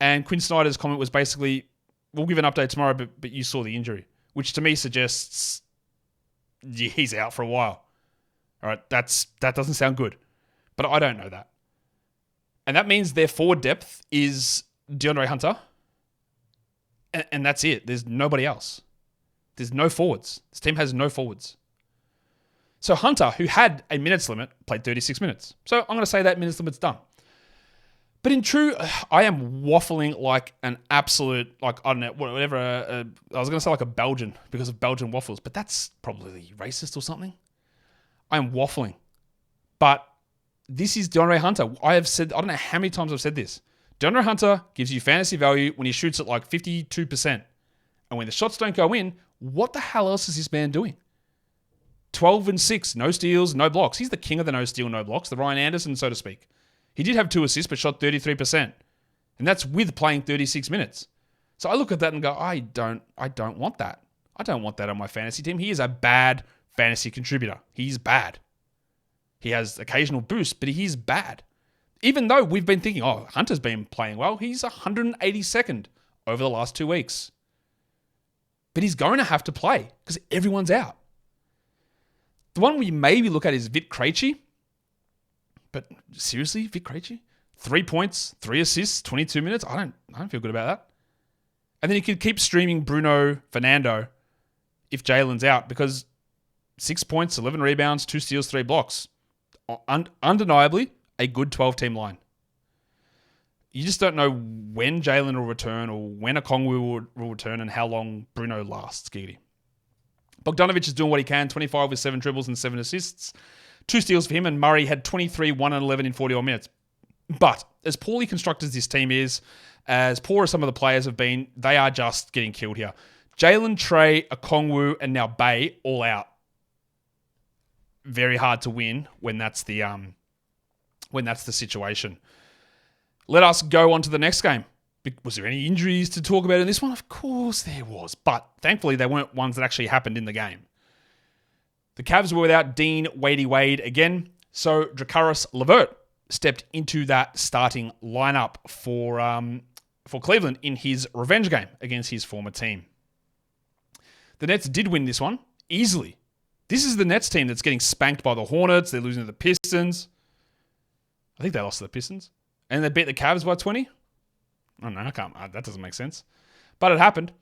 And Quinn Snyder's comment was basically, we'll give an update tomorrow, but you saw the injury, which to me suggests he's out for a while. All right, that doesn't sound good, but I don't know that. And that means their forward depth is DeAndre Hunter, and that's it. There's nobody else. There's no forwards. This team has no forwards. So Hunter, who had a minutes limit, played 36 minutes. So I'm going to say that minutes limit's done. But in true, I am waffling like an absolute, like, I don't know, whatever. I was going to say like a Belgian because of Belgian waffles, but that's probably racist or something. I am waffling. But this is DeAndre Hunter. I have said, I don't know how many times I've said this. DeAndre Hunter gives you fantasy value when he shoots at like 52%. And when the shots don't go in, what the hell else is this man doing? 12 and 6, no steals, no blocks. He's the king of the no steal, no blocks, the Ryan Anderson, so to speak. He did have 2 assists, but shot 33%. And that's with playing 36 minutes. So I look at that and go, I don't want that. I don't want that on my fantasy team. He is a bad fantasy contributor. He's bad. He has occasional boosts, but he's bad. Even though we've been thinking, oh, Hunter's been playing well, he's 182nd over the last 2 weeks. But he's going to have to play because everyone's out. The one we maybe look at is Vit Krejci. But seriously, Vit Krejci? 3 points, 3 assists, 22 minutes. I don't feel good about that. And then you could keep streaming Bruno Fernando if Jalen's out because 6 points, 11 rebounds, 2 steals, 3 blocks. Undeniably, a good 12-team line. You just don't know when Jalen will return or when Okongwu will return and how long Bruno lasts, Giggity. Bogdanovic is doing what he can, 25 with 7 dribbles and 7 assists. 2 steals for him, and Murray had 23, 1 and 11 in 41 minutes. But as poorly constructed as this team is, as poor as some of the players have been, they are just getting killed here. Jalen, Trey, Okongwu, and now Bey all out. Very hard to win when that's the situation. Let us go on to the next game. Was there any injuries to talk about in this one? Of course there was, but thankfully they weren't ones that actually happened in the game. The Cavs were without Dean Wade again, so Dracaris Levert stepped into that starting lineup for Cleveland in his revenge game against his former team. The Nets did win this one easily. This is the Nets team that's getting spanked by the Hornets. They're losing to the Pistons. I think they lost to the Pistons. And they beat the Cavs by 20. I don't know. That doesn't make sense. But it happened.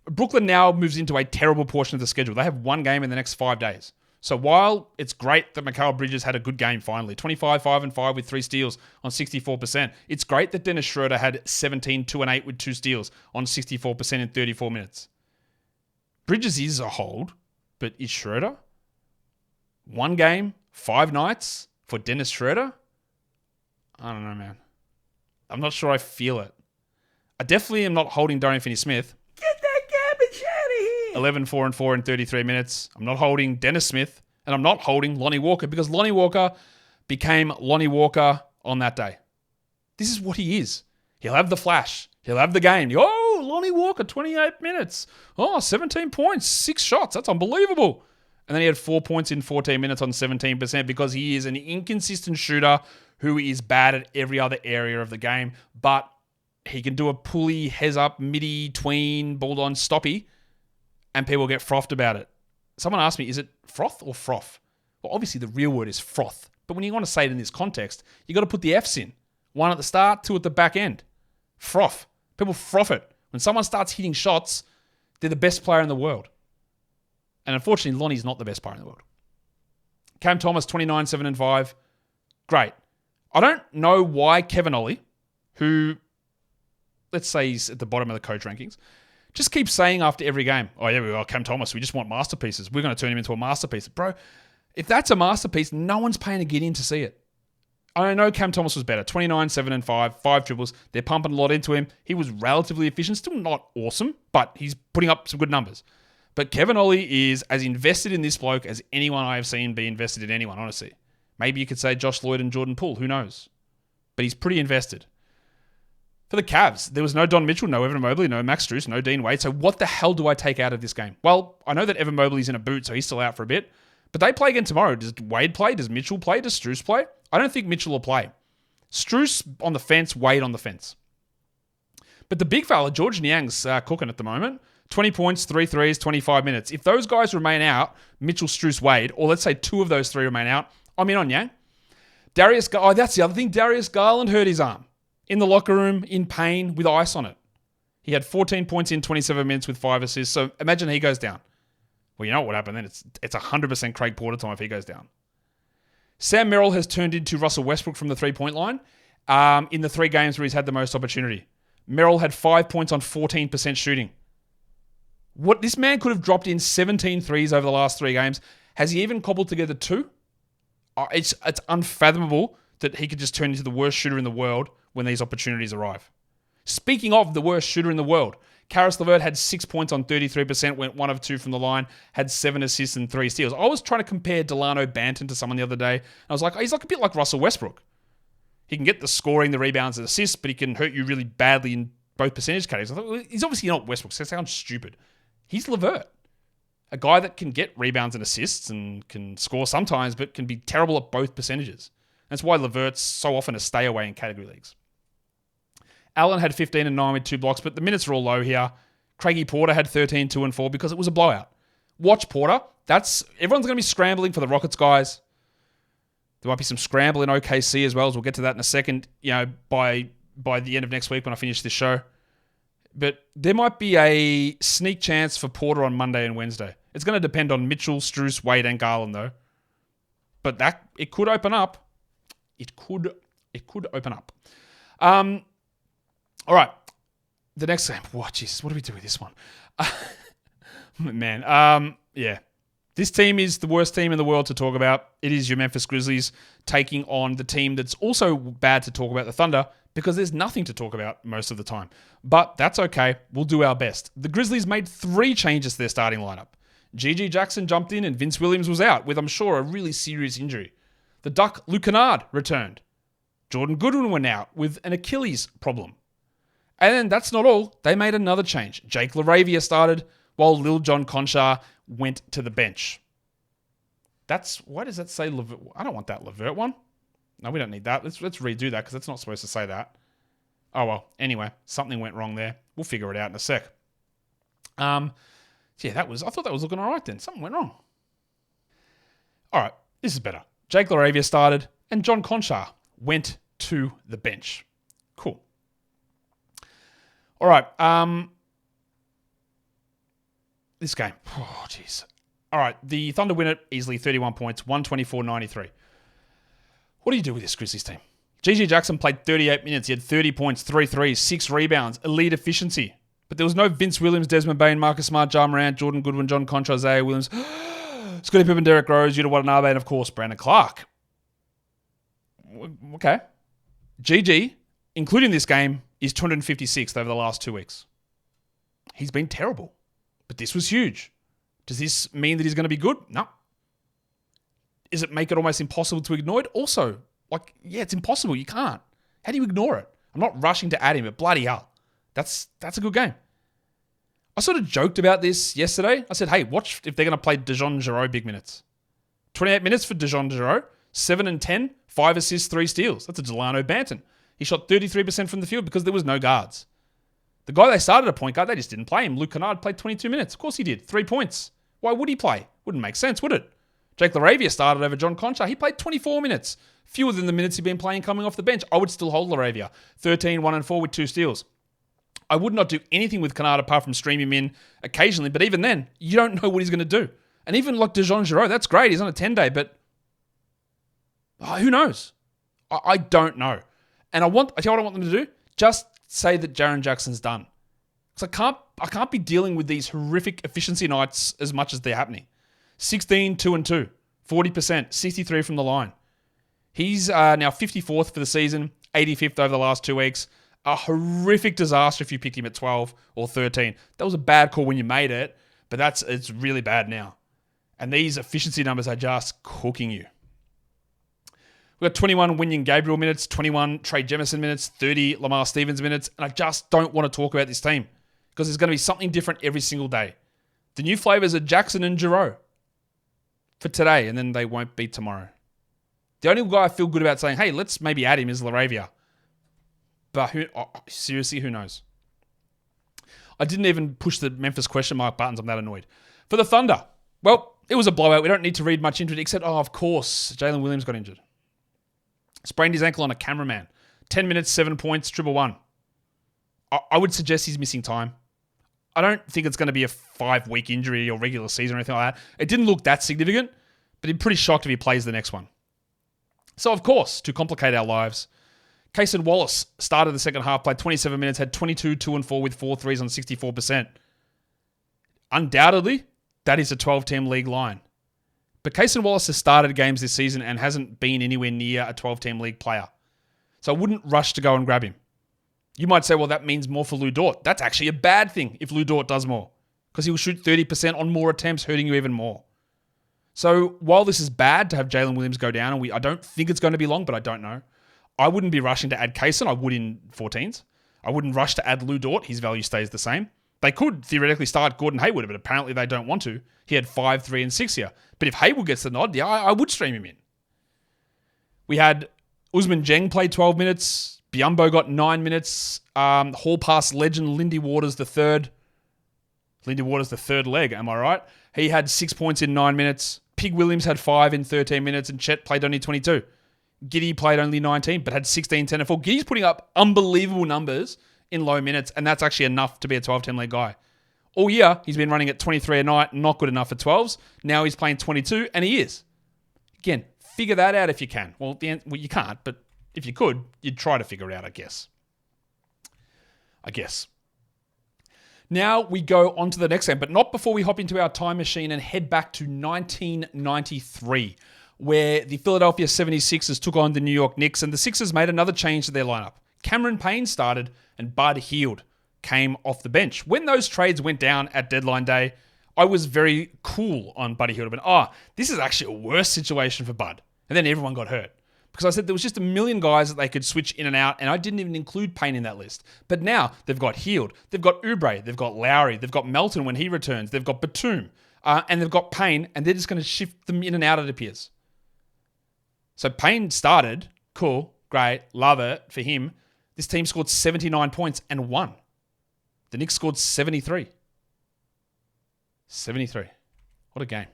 Brooklyn now moves into a terrible portion of the schedule. They have one game in the next 5 days. So while it's great that Mikal Bridges had a good game finally, 25, 5 and 5 with 3 steals on 64%, it's great that Dennis Schroeder had 17, 2 and 8 with 2 steals on 64% in 34 minutes. Bridges is a hold, but is Schroeder? 1 game, 5 nights for Dennis Schroeder? I don't know, man. I'm not sure I feel it. I definitely am not holding Dorian Finney-Smith. Get that garbage out of here. 11, 4 and 4 in 33 minutes. I'm not holding Dennis Smith, and I'm not holding Lonnie Walker because Lonnie Walker became Lonnie Walker on that day. This is what he is. He'll have the flash. He'll have the game. Oh, Lonnie Walker, 28 minutes. Oh, 17 points, 6 shots. That's unbelievable. And then he had 4 points in 14 minutes on 17% because he is an inconsistent shooter who is bad at every other area of the game. But he can do a pulley, heads up, midi, tween, ball on, stoppy, and people get frothed about it. Someone asked me, is it froth or froth? Well, obviously the real word is froth. But when you want to say it in this context, you got to put the F's in. 1 at the start, 2 at the back end. Froth. People froth it. When someone starts hitting shots, they're the best player in the world. And unfortunately, Lonnie's not the best player in the world. Cam Thomas, 29, 7 and 5. Great. I don't know why Kevin Ollie, who, let's say he's at the bottom of the coach rankings, just keeps saying after every game, oh yeah, we are Cam Thomas. We just want masterpieces. We're going to turn him into a masterpiece. Bro, if that's a masterpiece, no one's paying to get in to see it. I know Cam Thomas was better. 29, 7 and 5, 5 dribbles. They're pumping a lot into him. He was relatively efficient. Still not awesome, but he's putting up some good numbers. But Kevin Ollie is as invested in this bloke as anyone I have seen be invested in anyone, honestly. Maybe you could say Josh Lloyd and Jordan Poole. Who knows? But he's pretty invested. For the Cavs, there was no Don Mitchell, no Evan Mobley, no Max Strus, no Dean Wade. So what the hell do I take out of this game? Well, I know that Evan Mobley's in a boot, so he's still out for a bit. But they play again tomorrow. Does Wade play? Does Mitchell play? Does Strus play? I don't think Mitchell will play. Strus on the fence, Wade on the fence. But the big fella, George Niang's cooking at the moment. 20 points, 3 threes, 25 minutes. If those guys remain out, Mitchell, Strus, Wade, or let's say 2 of those 3 remain out, I'm in on Yang. That's the other thing. Darius Garland hurt his arm. In the locker room, in pain, with ice on it. He had 14 points in 27 minutes with 5 assists. So imagine he goes down. Well, you know what would happen then? It's 100% Craig Porter time if he goes down. Sam Merrill has turned into Russell Westbrook from the 3-point line in the 3 games where he's had the most opportunity. Merrill had 5 points on 14% shooting. What this man could have dropped in 17 threes over the last 3 games. Has he even cobbled together 2? It's unfathomable that he could just turn into the worst shooter in the world when these opportunities arrive. Speaking of the worst shooter in the world, Karis LeVert had 6 points on 33%, went 1 of 2 from the line, had 7 assists and 3 steals. I was trying to compare Delano Banton to someone the other day. I was like, he's like a bit like Russell Westbrook. He can get the scoring, the rebounds, and assists, but he can hurt you really badly in both percentage categories. I thought, well, he's obviously not Westbrook, so that sounds stupid. He's LeVert. A guy that can get rebounds and assists and can score sometimes, but can be terrible at both percentages. That's why LeVert's so often a stay away in category leagues. Allen had 15 and 9 with 2 blocks, but the minutes are all low here. Craigie Porter had 13, 2 and 4 because it was a blowout. Watch Porter. Everyone's going to be scrambling for the Rockets guys. There might be some scramble in OKC as well, as we'll get to that in a second, by the end of next week when I finish this show. But there might be a sneak chance for Porter on Monday and Wednesday. It's going to depend on Mitchell, Strus, Wade, and Garland, though. But it could open up. It could open up. All right. The next game. Oh, Jesus. What do we do with this one? Man. Yeah. This team is the worst team in the world to talk about. It is your Memphis Grizzlies taking on the team that's also bad to talk about, the Thunder, because there's nothing to talk about most of the time. But that's okay. We'll do our best. The Grizzlies made 3 changes to their starting lineup. Gigi Jackson jumped in and Vince Williams was out with, I'm sure, a really serious injury. The Duck, Luke Kennard, returned. Jordan Goodwin went out with an Achilles problem. And then that's not all. They made another change. Jake LaRavia started while Lil John Conchar went to the bench. Why does that say LeVert? I don't want that LeVert one. No, we don't need that. Let's redo that because it's not supposed to say that. Oh, well. Anyway, something went wrong there. We'll figure it out in a sec. I thought that was looking all right then. Something went wrong. All right, this is better. Jake LaRavia started and John Conchar went to the bench. Cool. All right. This game. Oh, jeez. All right. The Thunder win it easily, 31 points, 124-93. What do you do with this Grizzlies team? Gigi Jackson played 38 minutes. He had 30 points, 3 threes, 6 rebounds, elite efficiency. But there was no Vince Williams, Desmond Bain, Marcus Smart, Ja Morant, Jordan Goodwin, John Conchar, Isaiah Williams, Scottie Pippen, Derrick Rose, Yuta Watanabe, and of course, Brandon Clark. Okay. Gigi, including this game, is 256th over the last 2 weeks. He's been terrible. But this was huge. Does this mean that he's going to be good? No. Does it make it almost impossible to ignore it? Also, it's impossible. You can't. How do you ignore it? I'm not rushing to add him, but bloody hell. That's a good game. I sort of joked about this yesterday. I said, hey, watch if they're going to play DeJon Jarreau big minutes. 28 minutes for DeJon Jarreau, 7 and 10, 5 assists, 3 steals. That's a Delano Banton. He shot 33% from the field because there was no guards. The guy they started at point guard, they just didn't play him. Luke Kennard played 22 minutes. Of course he did. 3 points. Why would he play? Wouldn't make sense, would it? Jake LaRavia started over John Conchar. He played 24 minutes. Fewer than the minutes he'd been playing coming off the bench. I would still hold LaRavia. 13, 1 and 4 with 2 steals. I would not do anything with Kennard apart from stream him in occasionally, but even then, you don't know what he's going to do. And even like DeJon Jarreau, that's great. He's on a 10-day, but who knows? I don't know. And I tell you what I want them to do. Just say that Jaren Jackson's done. Because I can't be dealing with these horrific efficiency nights as much as they're happening. 16, 2 and 2, 40%, 63 from the line. He's now 54th for the season, 85th over the last 2 weeks. A horrific disaster if you picked him at 12 or 13. That was a bad call when you made it, but it's really bad now. And these efficiency numbers are just cooking you. We've got 21 Winyon Gabriel minutes, 21 Trey Jemison minutes, 30 Lamar Stevens minutes, and I just don't want to talk about this team because there's going to be something different every single day. The new flavors are Jackson and Jarreau for today, and then they won't be tomorrow. The only guy I feel good about saying, hey, let's maybe add him is LaRavia. But seriously, who knows? I didn't even push the Memphis question mark buttons. I'm that annoyed. For the Thunder, well, it was a blowout. We don't need to read much into it, except, of course, Jalen Williams got injured. Sprained his ankle on a cameraman. 10 minutes, 7 points, 111. I would suggest he's missing time. I don't think it's going to be a 5-week injury or regular season or anything like that. It didn't look that significant, but I'm pretty shocked if he plays the next one. So, of course, to complicate our lives, Cason Wallace started the second half, played 27 minutes, had 22, 2 and 4 with 4 threes on 64%. Undoubtedly, that is a 12-team league line. But Cason Wallace has started games this season and hasn't been anywhere near a 12-team league player. So I wouldn't rush to go and grab him. You might say, well, that means more for Lou Dort. That's actually a bad thing if Lou Dort does more, because he will shoot 30% on more attempts, hurting you even more. So while this is bad to have Jalen Williams go down, and I don't think it's going to be long, but I don't know, I wouldn't be rushing to add Cason. I would in 14s. I wouldn't rush to add Lou Dort. His value stays the same. They could theoretically start Gordon Hayward, but apparently they don't want to. He had 5, 3, and 6 here. But if Hayward gets the nod, yeah, I would stream him in. We had Usman Jeng play 12 minutes. Biyombo got 9 minutes. Hall Pass legend Lindy Waters the third. Lindy Waters the third leg, am I right? He had 6 points in 9 minutes. Pig Williams had 5 in 13 minutes, and Chet played only 22. Giddy played only 19, but had 16, 10, and 4. Giddy's putting up unbelievable numbers in low minutes, and that's actually enough to be a 12-10 league guy. All year, he's been running at 23 a night, not good enough for 12s. Now he's playing 22, and he is. Again, figure that out if you can. Well, you can't, but if you could, you'd try to figure it out, I guess. Now we go on to the next game, but not before we hop into our time machine and head back to 1993, where the Philadelphia 76ers took on the New York Knicks, and the Sixers made another change to their lineup. Cameron Payne started, and Bud Hield came off the bench. When those trades went down at deadline day, I was very cool on Buddy Hield. This is actually a worse situation for Bud. And then everyone got hurt. Because I said there was just a million guys that they could switch in and out, and I didn't even include Payne in that list. But now they've got Hield, they've got Oubre, they've got Lowry, they've got Melton when he returns, they've got Batum, and they've got Payne, and they're just going to shift them in and out, it appears. So Payne started, cool, great, love it for him. This team scored 79 points and won. The Knicks scored 73. 73. What a game.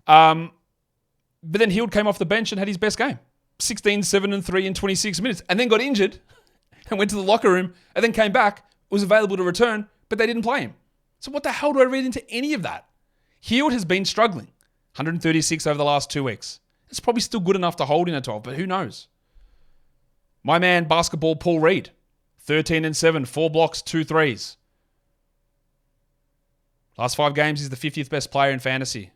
But then Hield came off the bench and had his best game. 16, 7, and 3 in 26 minutes. And then got injured and went to the locker room and then came back, was available to return, but they didn't play him. So what the hell do I read into any of that? Hield has been struggling. 136 over the last 2 weeks. It's probably still good enough to hold in a 12, but who knows? My man, basketball, Paul Reed. 13 and 7, 4 blocks, 2 threes. Last 5 games, he's the 50th best player in fantasy.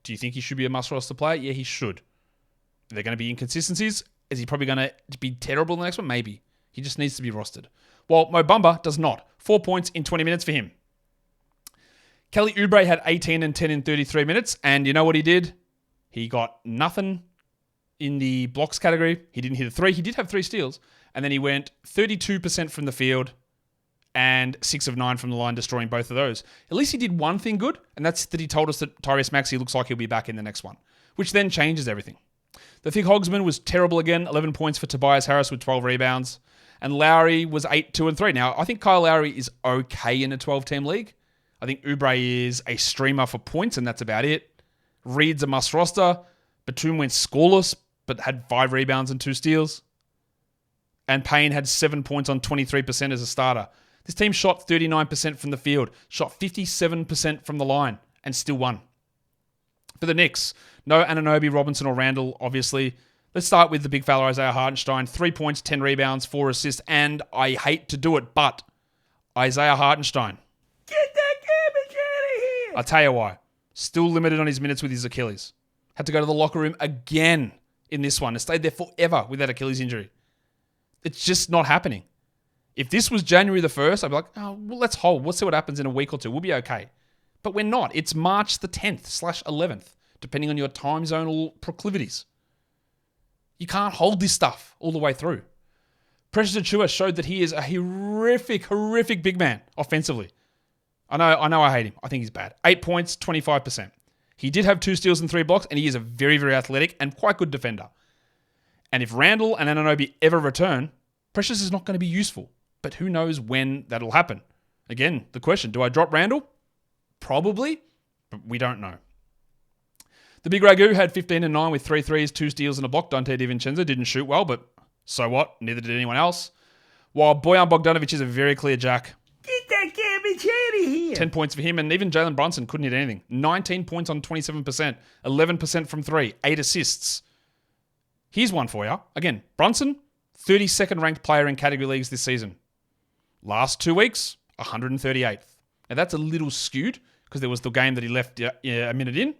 Do you think he should be a must-roster player? Yeah, he should. Are there going to be inconsistencies? Is he probably going to be terrible in the next one? Maybe. He just needs to be rostered. While Mo Bamba does not. 4 points in 20 minutes for him. Kelly Oubre had 18 and 10 in 33 minutes. And you know what he did? He got nothing in the blocks category. He didn't hit a three. He did have 3 steals. And then he went 32% from the field and 6 of 9 from the line, destroying both of those. At least he did one thing good, and that's that he told us that Tyrese Maxey looks like he'll be back in the next one, which then changes everything. The Thick Hogsman was terrible again, 11 points for Tobias Harris with 12 rebounds, and Lowry was 8, 2, and 3. Now, I think Kyle Lowry is okay in a 12-team league. I think Oubre is a streamer for points, and that's about it. Reed's a must roster. Batum went scoreless, but had 5 rebounds and 2 steals. And Payne had 7 points on 23% as a starter. This team shot 39% from the field, shot 57% from the line, and still won. For the Knicks, no Anunoby, Robinson, or Randall, obviously. Let's start with the big fella Isaiah Hartenstein. 3 points, 10 rebounds, 4 assists, and I hate to do it, but Isaiah Hartenstein. Get that garbage out of here! I'll tell you why. Still limited on his minutes with his Achilles. Had to go to the locker room again in this one. And stayed there forever with that Achilles injury. It's just not happening. If this was January the 1st, I'd be like, oh, well, let's hold. We'll see what happens in a week or two. We'll be okay. But we're not. It's March the 10th/11th, depending on your time zonal proclivities. You can't hold this stuff all the way through. Precious Achiuwa showed that he is a horrific big man offensively. I know I hate him. I think he's bad. 8 points, 25%. He did have 2 steals and 3 blocks, and he is a very athletic and quite good defender. And if Randall and Anunoby ever return, Precious is not going to be useful. But who knows when that'll happen? Again, the question, do I drop Randall? Probably, but we don't know. The big Ragu had 15 and 9 with 3 threes, 2 steals and a block. Dante DiVincenzo didn't shoot well, but so what? Neither did anyone else. While Bojan Bogdanovic is a very clear jack. Get that garbage out of here! 10 points for him, and even Jalen Brunson couldn't hit anything. 19 points on 27%, 11% from 3, 8 assists. Here's one for you. Again, Brunson, 32nd ranked player in category leagues this season. Last 2 weeks, 138th. Now that's a little skewed because there was the game that he left a minute in,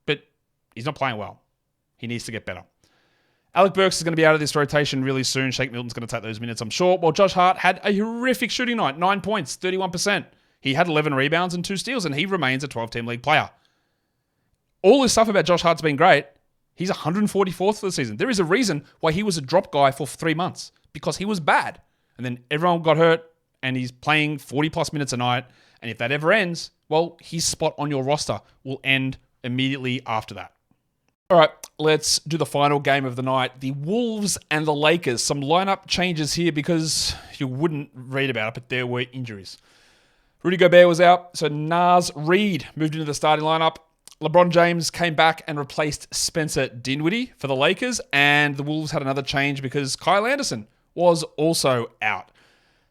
but he's not playing well. He needs to get better. Alec Burks is going to be out of this rotation really soon. Shake Milton's going to take those minutes, I'm sure. While Josh Hart had a horrific shooting night, 9 points, 31%. He had 11 rebounds and 2 steals, and he remains a 12-team league player. All this stuff about Josh Hart's been great. He's 144th for the season. There is a reason why he was a drop guy for 3 months, because he was bad. And then everyone got hurt, and he's playing 40-plus minutes a night. And if that ever ends, well, his spot on your roster will end immediately after that. All right, let's do the final game of the night. The Wolves and the Lakers. Some lineup changes here because you wouldn't read about it, but there were injuries. Rudy Gobert was out, so Naz Reid moved into the starting lineup. LeBron James came back and replaced Spencer Dinwiddie for the Lakers, and the Wolves had another change because Kyle Anderson was also out.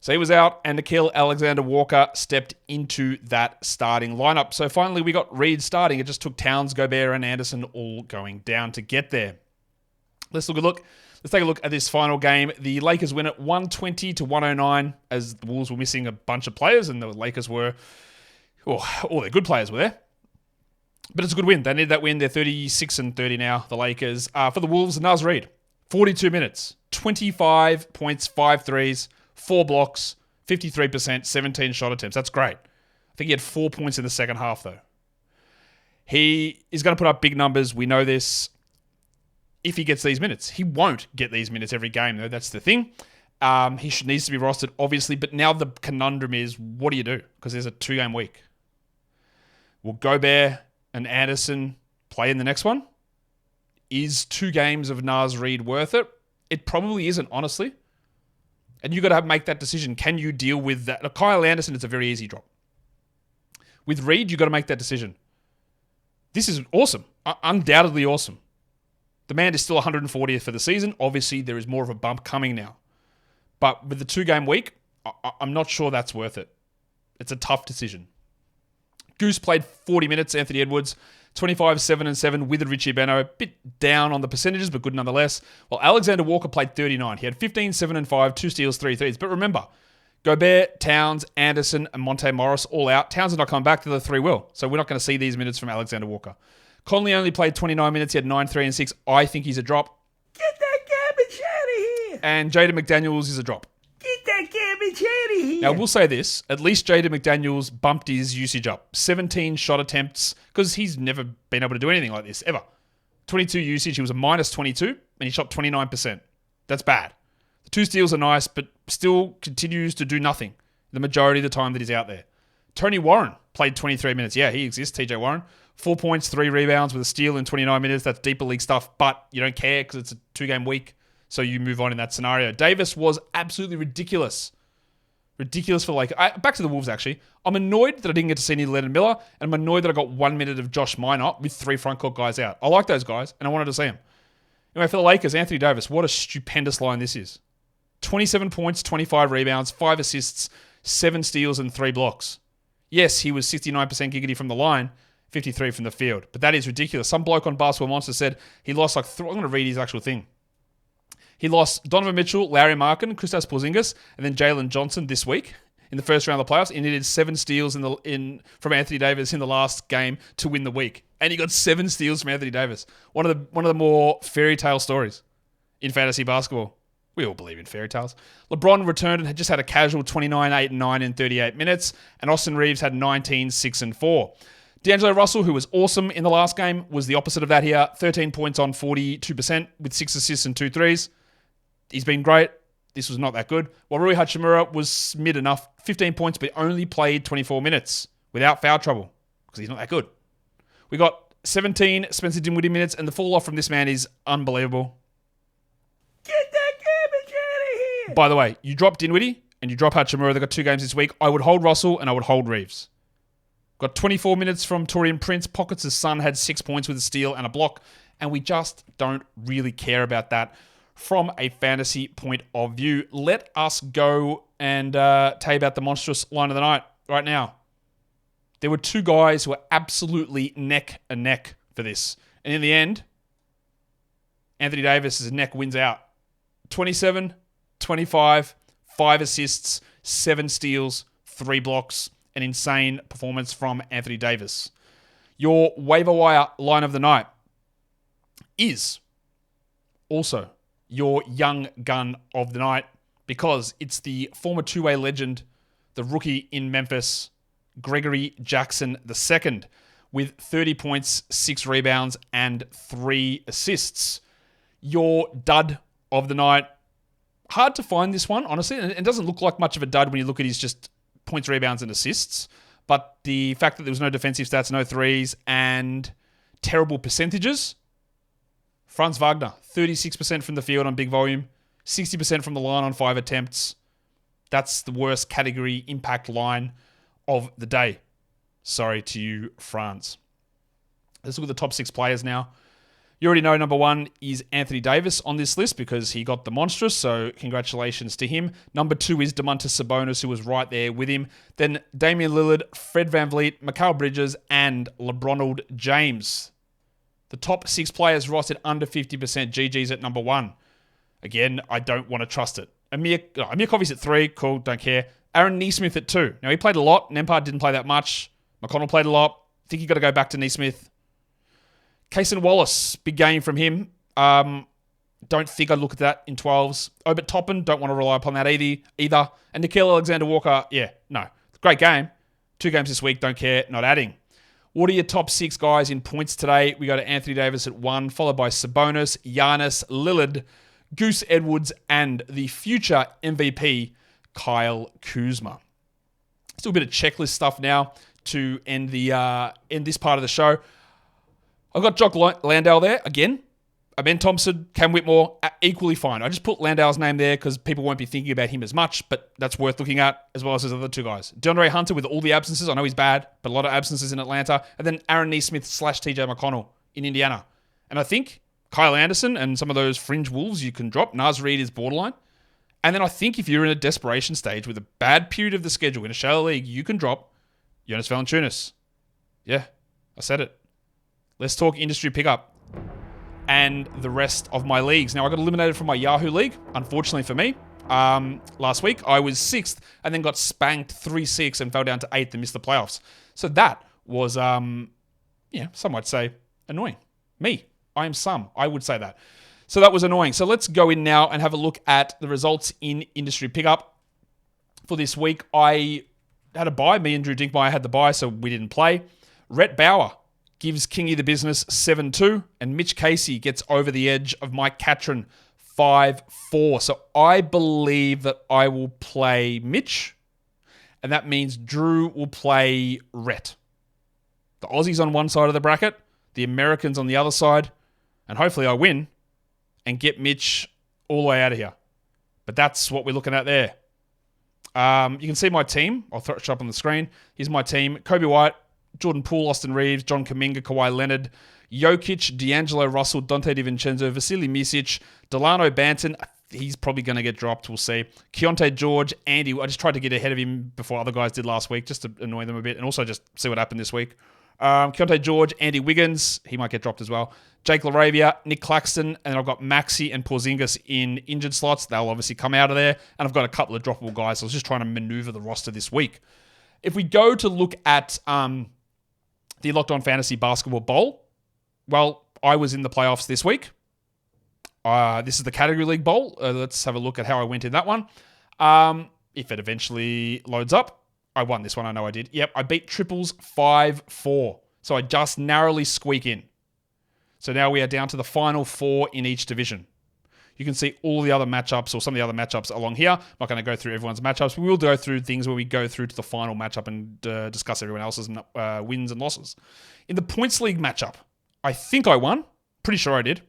So he was out, and Nickeil Alexander-Walker stepped into that starting lineup. So finally, we got Reid starting. It just took Towns, Gobert, and Anderson all going down to get there. Let's take a look at this final game. The Lakers win it 120-109, as the Wolves were missing a bunch of players, and the Lakers were, all their good players were there. But it's a good win. They need that win. They're 36-30 now, the Lakers. For the Wolves, Naz Reid, 42 minutes, 25 points, 5 threes, 4 blocks, 53%, 17 shot attempts. That's great. I think he had 4 points in the second half, though. He is going to put up big numbers. We know this. If he gets these minutes. He won't get these minutes every game, though. That's the thing. He needs to be rostered, obviously. But now the conundrum is, what do you do? Because there's a 2-game week. Will Gobert and Anderson play in the next one? Is 2 games of Naz Reid worth it? It probably isn't, honestly. And you've got to make that decision. Can you deal with that? Now, Kyle Anderson, it's a very easy drop. With Reid, you've got to make that decision. This is awesome. Undoubtedly awesome. The man is still 140th for the season. Obviously, there is more of a bump coming now. But with the 2-game week, I'm not sure that's worth it. It's a tough decision. Goose played 40 minutes, Anthony Edwards, 25, 7 and 7 with Richie Beno. A bit down on the percentages, but good nonetheless. While Alexander Walker played 39. He had 15, 7 and 5, 2 steals, 3 threes. But remember, Gobert, Towns, Anderson, and Monte Morris all out. Towns are not coming back, the other 3 will. So we're not going to see these minutes from Alexander Walker. Conley only played 29 minutes. He had 9, 3 and 6. I think he's a drop. Get that garbage out of here! And Jaden McDaniels is a drop. Cherry here. Now, we'll say this. At least Jaden McDaniels bumped his usage up. 17 shot attempts, because he's never been able to do anything like this, ever. 22 usage. He was a minus 22, and he shot 29%. That's bad. The 2 steals are nice, but still continues to do nothing the majority of the time that he's out there. Tony Warren played 23 minutes. Yeah, he exists, TJ Warren. 4 points, 3 rebounds with a steal in 29 minutes. That's deeper league stuff, but you don't care because it's a 2-game week, so you move on in that scenario. Davis was absolutely ridiculous. Ridiculous for back to the Wolves, actually. I'm annoyed that I didn't get to see any Leonard Miller, and I'm annoyed that I got 1 minute of Josh Minot with 3 frontcourt guys out. I like those guys, and I wanted to see them. Anyway, for the Lakers, Anthony Davis, what a stupendous line this is. 27 points, 25 rebounds, 5 assists, 7 steals, and 3 blocks. Yes, he was 69% giggity from the line, 53 from the field. But that is ridiculous. Some bloke on Basketball Monster said he lost I'm going to read his actual thing. He lost Donovan Mitchell, Larry Markin, Kristaps Porzingis, and then Jalen Johnson this week in the first round of the playoffs. And he did 7 steals from Anthony Davis in the last game to win the week. And he got 7 steals from Anthony Davis. One of the more fairy tale stories in fantasy basketball. We all believe in fairy tales. LeBron returned and had just had a casual 29, 8, and 9 in 38 minutes. And Austin Reeves had 19, 6, and 4. D'Angelo Russell, who was awesome in the last game, was the opposite of that here. 13 points on 42% with 6 assists and 2 threes. He's been great. This was not that good. While Rui Hachimura was mid enough, 15 points, but only played 24 minutes without foul trouble because he's not that good. We got 17 Spencer Dinwiddie minutes, and the fall off from this man is unbelievable. Get that garbage out of here. By the way, you drop Dinwiddie and you drop Hachimura. They got 2 games this week. I would hold Russell and I would hold Reeves. Got 24 minutes from Torian Prince. Pockets' son had 6 points with a steal and a block, and we just don't really care about that from a fantasy point of view. Let us go and tell you about the monstrous line of the night right now. There were 2 guys who were absolutely neck and neck for this. And in the end, Anthony Davis' neck wins out. 27, 25, 5 assists, 7 steals, 3 blocks. An insane performance from Anthony Davis. Your waiver wire line of the night is also your young gun of the night because it's the former 2-way legend, the rookie in Memphis, Gregory Jackson II, with 30 points, 6 rebounds, and 3 assists. Your dud of the night. Hard to find this one, honestly. It doesn't look like much of a dud when you look at his just points, rebounds, and assists. But the fact that there was no defensive stats, no threes, and terrible percentages. Franz Wagner, 36% from the field on big volume, 60% from the line on 5 attempts. That's the worst category impact line of the day. Sorry to you, Franz. Let's look at the top 6 players now. You already know number 1 is Anthony Davis on this list because he got the monstrous, so congratulations to him. Number 2 is Domantas Sabonis, who was right there with him. Then Damian Lillard, Fred VanVleet, Mikal Bridges, and LeBron James. The top 6 players rostered under 50%. GG's at number 1. Again, I don't want to trust it. Amir Coffey's at 3. Cool, don't care. Aaron Nesmith at 2. Now, he played a lot. Nembhard didn't play that much. McConnell played a lot. I think you got to go back to Nesmith. Cason Wallace, big game from him. Don't think I'd look at that in 12s. Obert Toppin, don't want to rely upon that either. And Nickeil Alexander-Walker, no. Great game. 2 games this week, don't care, not adding. What are your top 6 guys in points today? We go to Anthony Davis at 1, followed by Sabonis, Giannis, Lillard, Goose Edwards, and the future MVP, Kyle Kuzma. Still a bit of checklist stuff now to end this part of the show. I've got Jock Landale there again. Ben Thompson, Cam Whitmore, equally fine. I just put Landale's name there because people won't be thinking about him as much, but that's worth looking at, as well as his other 2 guys. DeAndre Hunter with all the absences. I know he's bad, but a lot of absences in Atlanta. And then Aaron Nesmith / TJ McConnell in Indiana. And I think Kyle Anderson and some of those fringe Wolves you can drop. Naz Reid is borderline. And then I think if you're in a desperation stage with a bad period of the schedule in a shallow league, you can drop Jonas Valanciunas. Yeah, I said it. Let's talk industry pickup and the rest of my leagues. Now, I got eliminated from my Yahoo League, unfortunately for me. Last week, I was 6th and then got spanked 3-6 and fell down to 8th and missed the playoffs. So that was, some might say, annoying. I would say that. So that was annoying. So let's go in now and have a look at the results in industry pickup. for this week. I had a bye. Me and Drew Dinkmeyer had the bye, so we didn't play. Rhett Bauer gives Kingy the business 7-2, and Mitch Casey gets over the edge of Mike Catron 5-4. So I believe that I will play Mitch, and that means Drew will play Rhett. The Aussies on one side of the bracket, the Americans on the other side, and hopefully I win and get Mitch all the way out of here. But that's what we're looking at there. You can see my team. I'll throw it up on the screen. Here's my team. Kobe White, Jordan Poole, Austin Reeves, John Kuminga, Kawhi Leonard, Jokic, D'Angelo Russell, Dante DiVincenzo, Vasily Misic, Delano Banton. He's probably going to get dropped. We'll see. Keontae George, Andy. I just tried to get ahead of him before other guys did last week just to annoy them a bit and also just see what happened this week. Keontae George, Andy Wiggins. He might get dropped as well. Jake LaRavia, Nick Claxton, and I've got Maxey and Porzingis in injured slots. They'll obviously come out of there. And I've got a couple of droppable guys. So I was just trying to maneuver the roster this week. If we go to look at the Locked On Fantasy Basketball Bowl, well, I was in the playoffs this week. This is the Category League Bowl. Let's have a look at how I went in that one. If it eventually loads up, I won this one. I know I did. Yep, I beat Triples 5-4. So I just narrowly squeak in. So now we are down to the final 4 in each division. You can see all the other matchups or some of the other matchups along here. I'm not going to go through everyone's matchups. We will go through things where we go through to the final matchup and discuss everyone else's wins and losses. In the Points League matchup, I think I won. Pretty sure I did.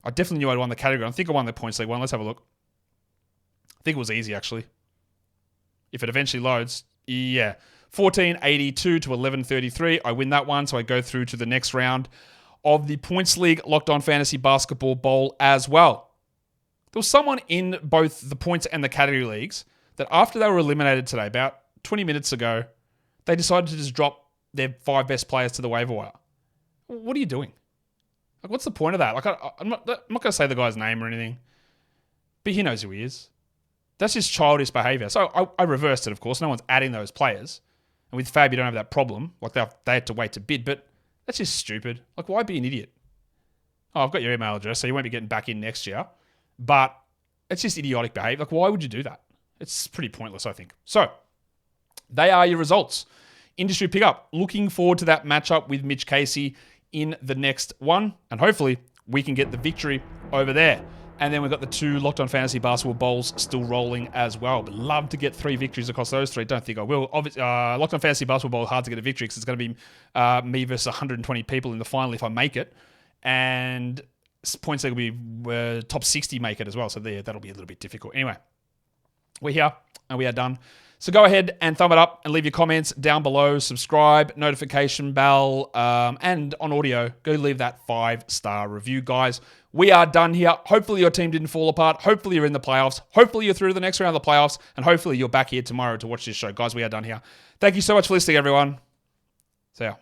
I definitely knew I won the category. I think I won the Points League one. Let's have a look. I think it was easy, actually. If it eventually loads, yeah. 1482 to 1133. I win that one, so I go through to the next round of the Points League Locked On Fantasy Basketball Bowl as well. There was someone in both the points and the category leagues that after they were eliminated today, about 20 minutes ago, they decided to just drop their 5 best players to the waiver wire. What are you doing? Like, what's the point of that? Like, I'm not going to say the guy's name or anything, but he knows who he is. That's just childish behavior. So I reversed it, of course. No one's adding those players. And with Fab, you don't have that problem. Like, they had to wait to bid, but that's just stupid. Like, why be an idiot? Oh, I've got your email address, so you won't be getting back in next year. But it's just idiotic behavior. Like, why would you do that? It's pretty pointless, I think. So, they are your results. Industry pickup. Looking forward to that matchup with Mitch Casey in the next one. And hopefully, we can get the victory over there. And then we've got the 2 Locked On Fantasy Basketball Bowls still rolling as well. But love to get 3 victories across those 3. Don't think I will. Obviously, Locked On Fantasy Basketball Bowl, hard to get a victory because it's going to be me versus 120 people in the final if I make it. And points there will be top 60 make it as well. So that'll be a little bit difficult. Anyway, we're here and we are done. So go ahead and thumb it up and leave your comments down below. Subscribe, notification bell, and on audio, go leave that 5-star review, guys. We are done here. Hopefully your team didn't fall apart. Hopefully you're in the playoffs. Hopefully you're through to the next round of the playoffs. And hopefully you're back here tomorrow to watch this show. Guys, we are done here. Thank you so much for listening, everyone. See ya.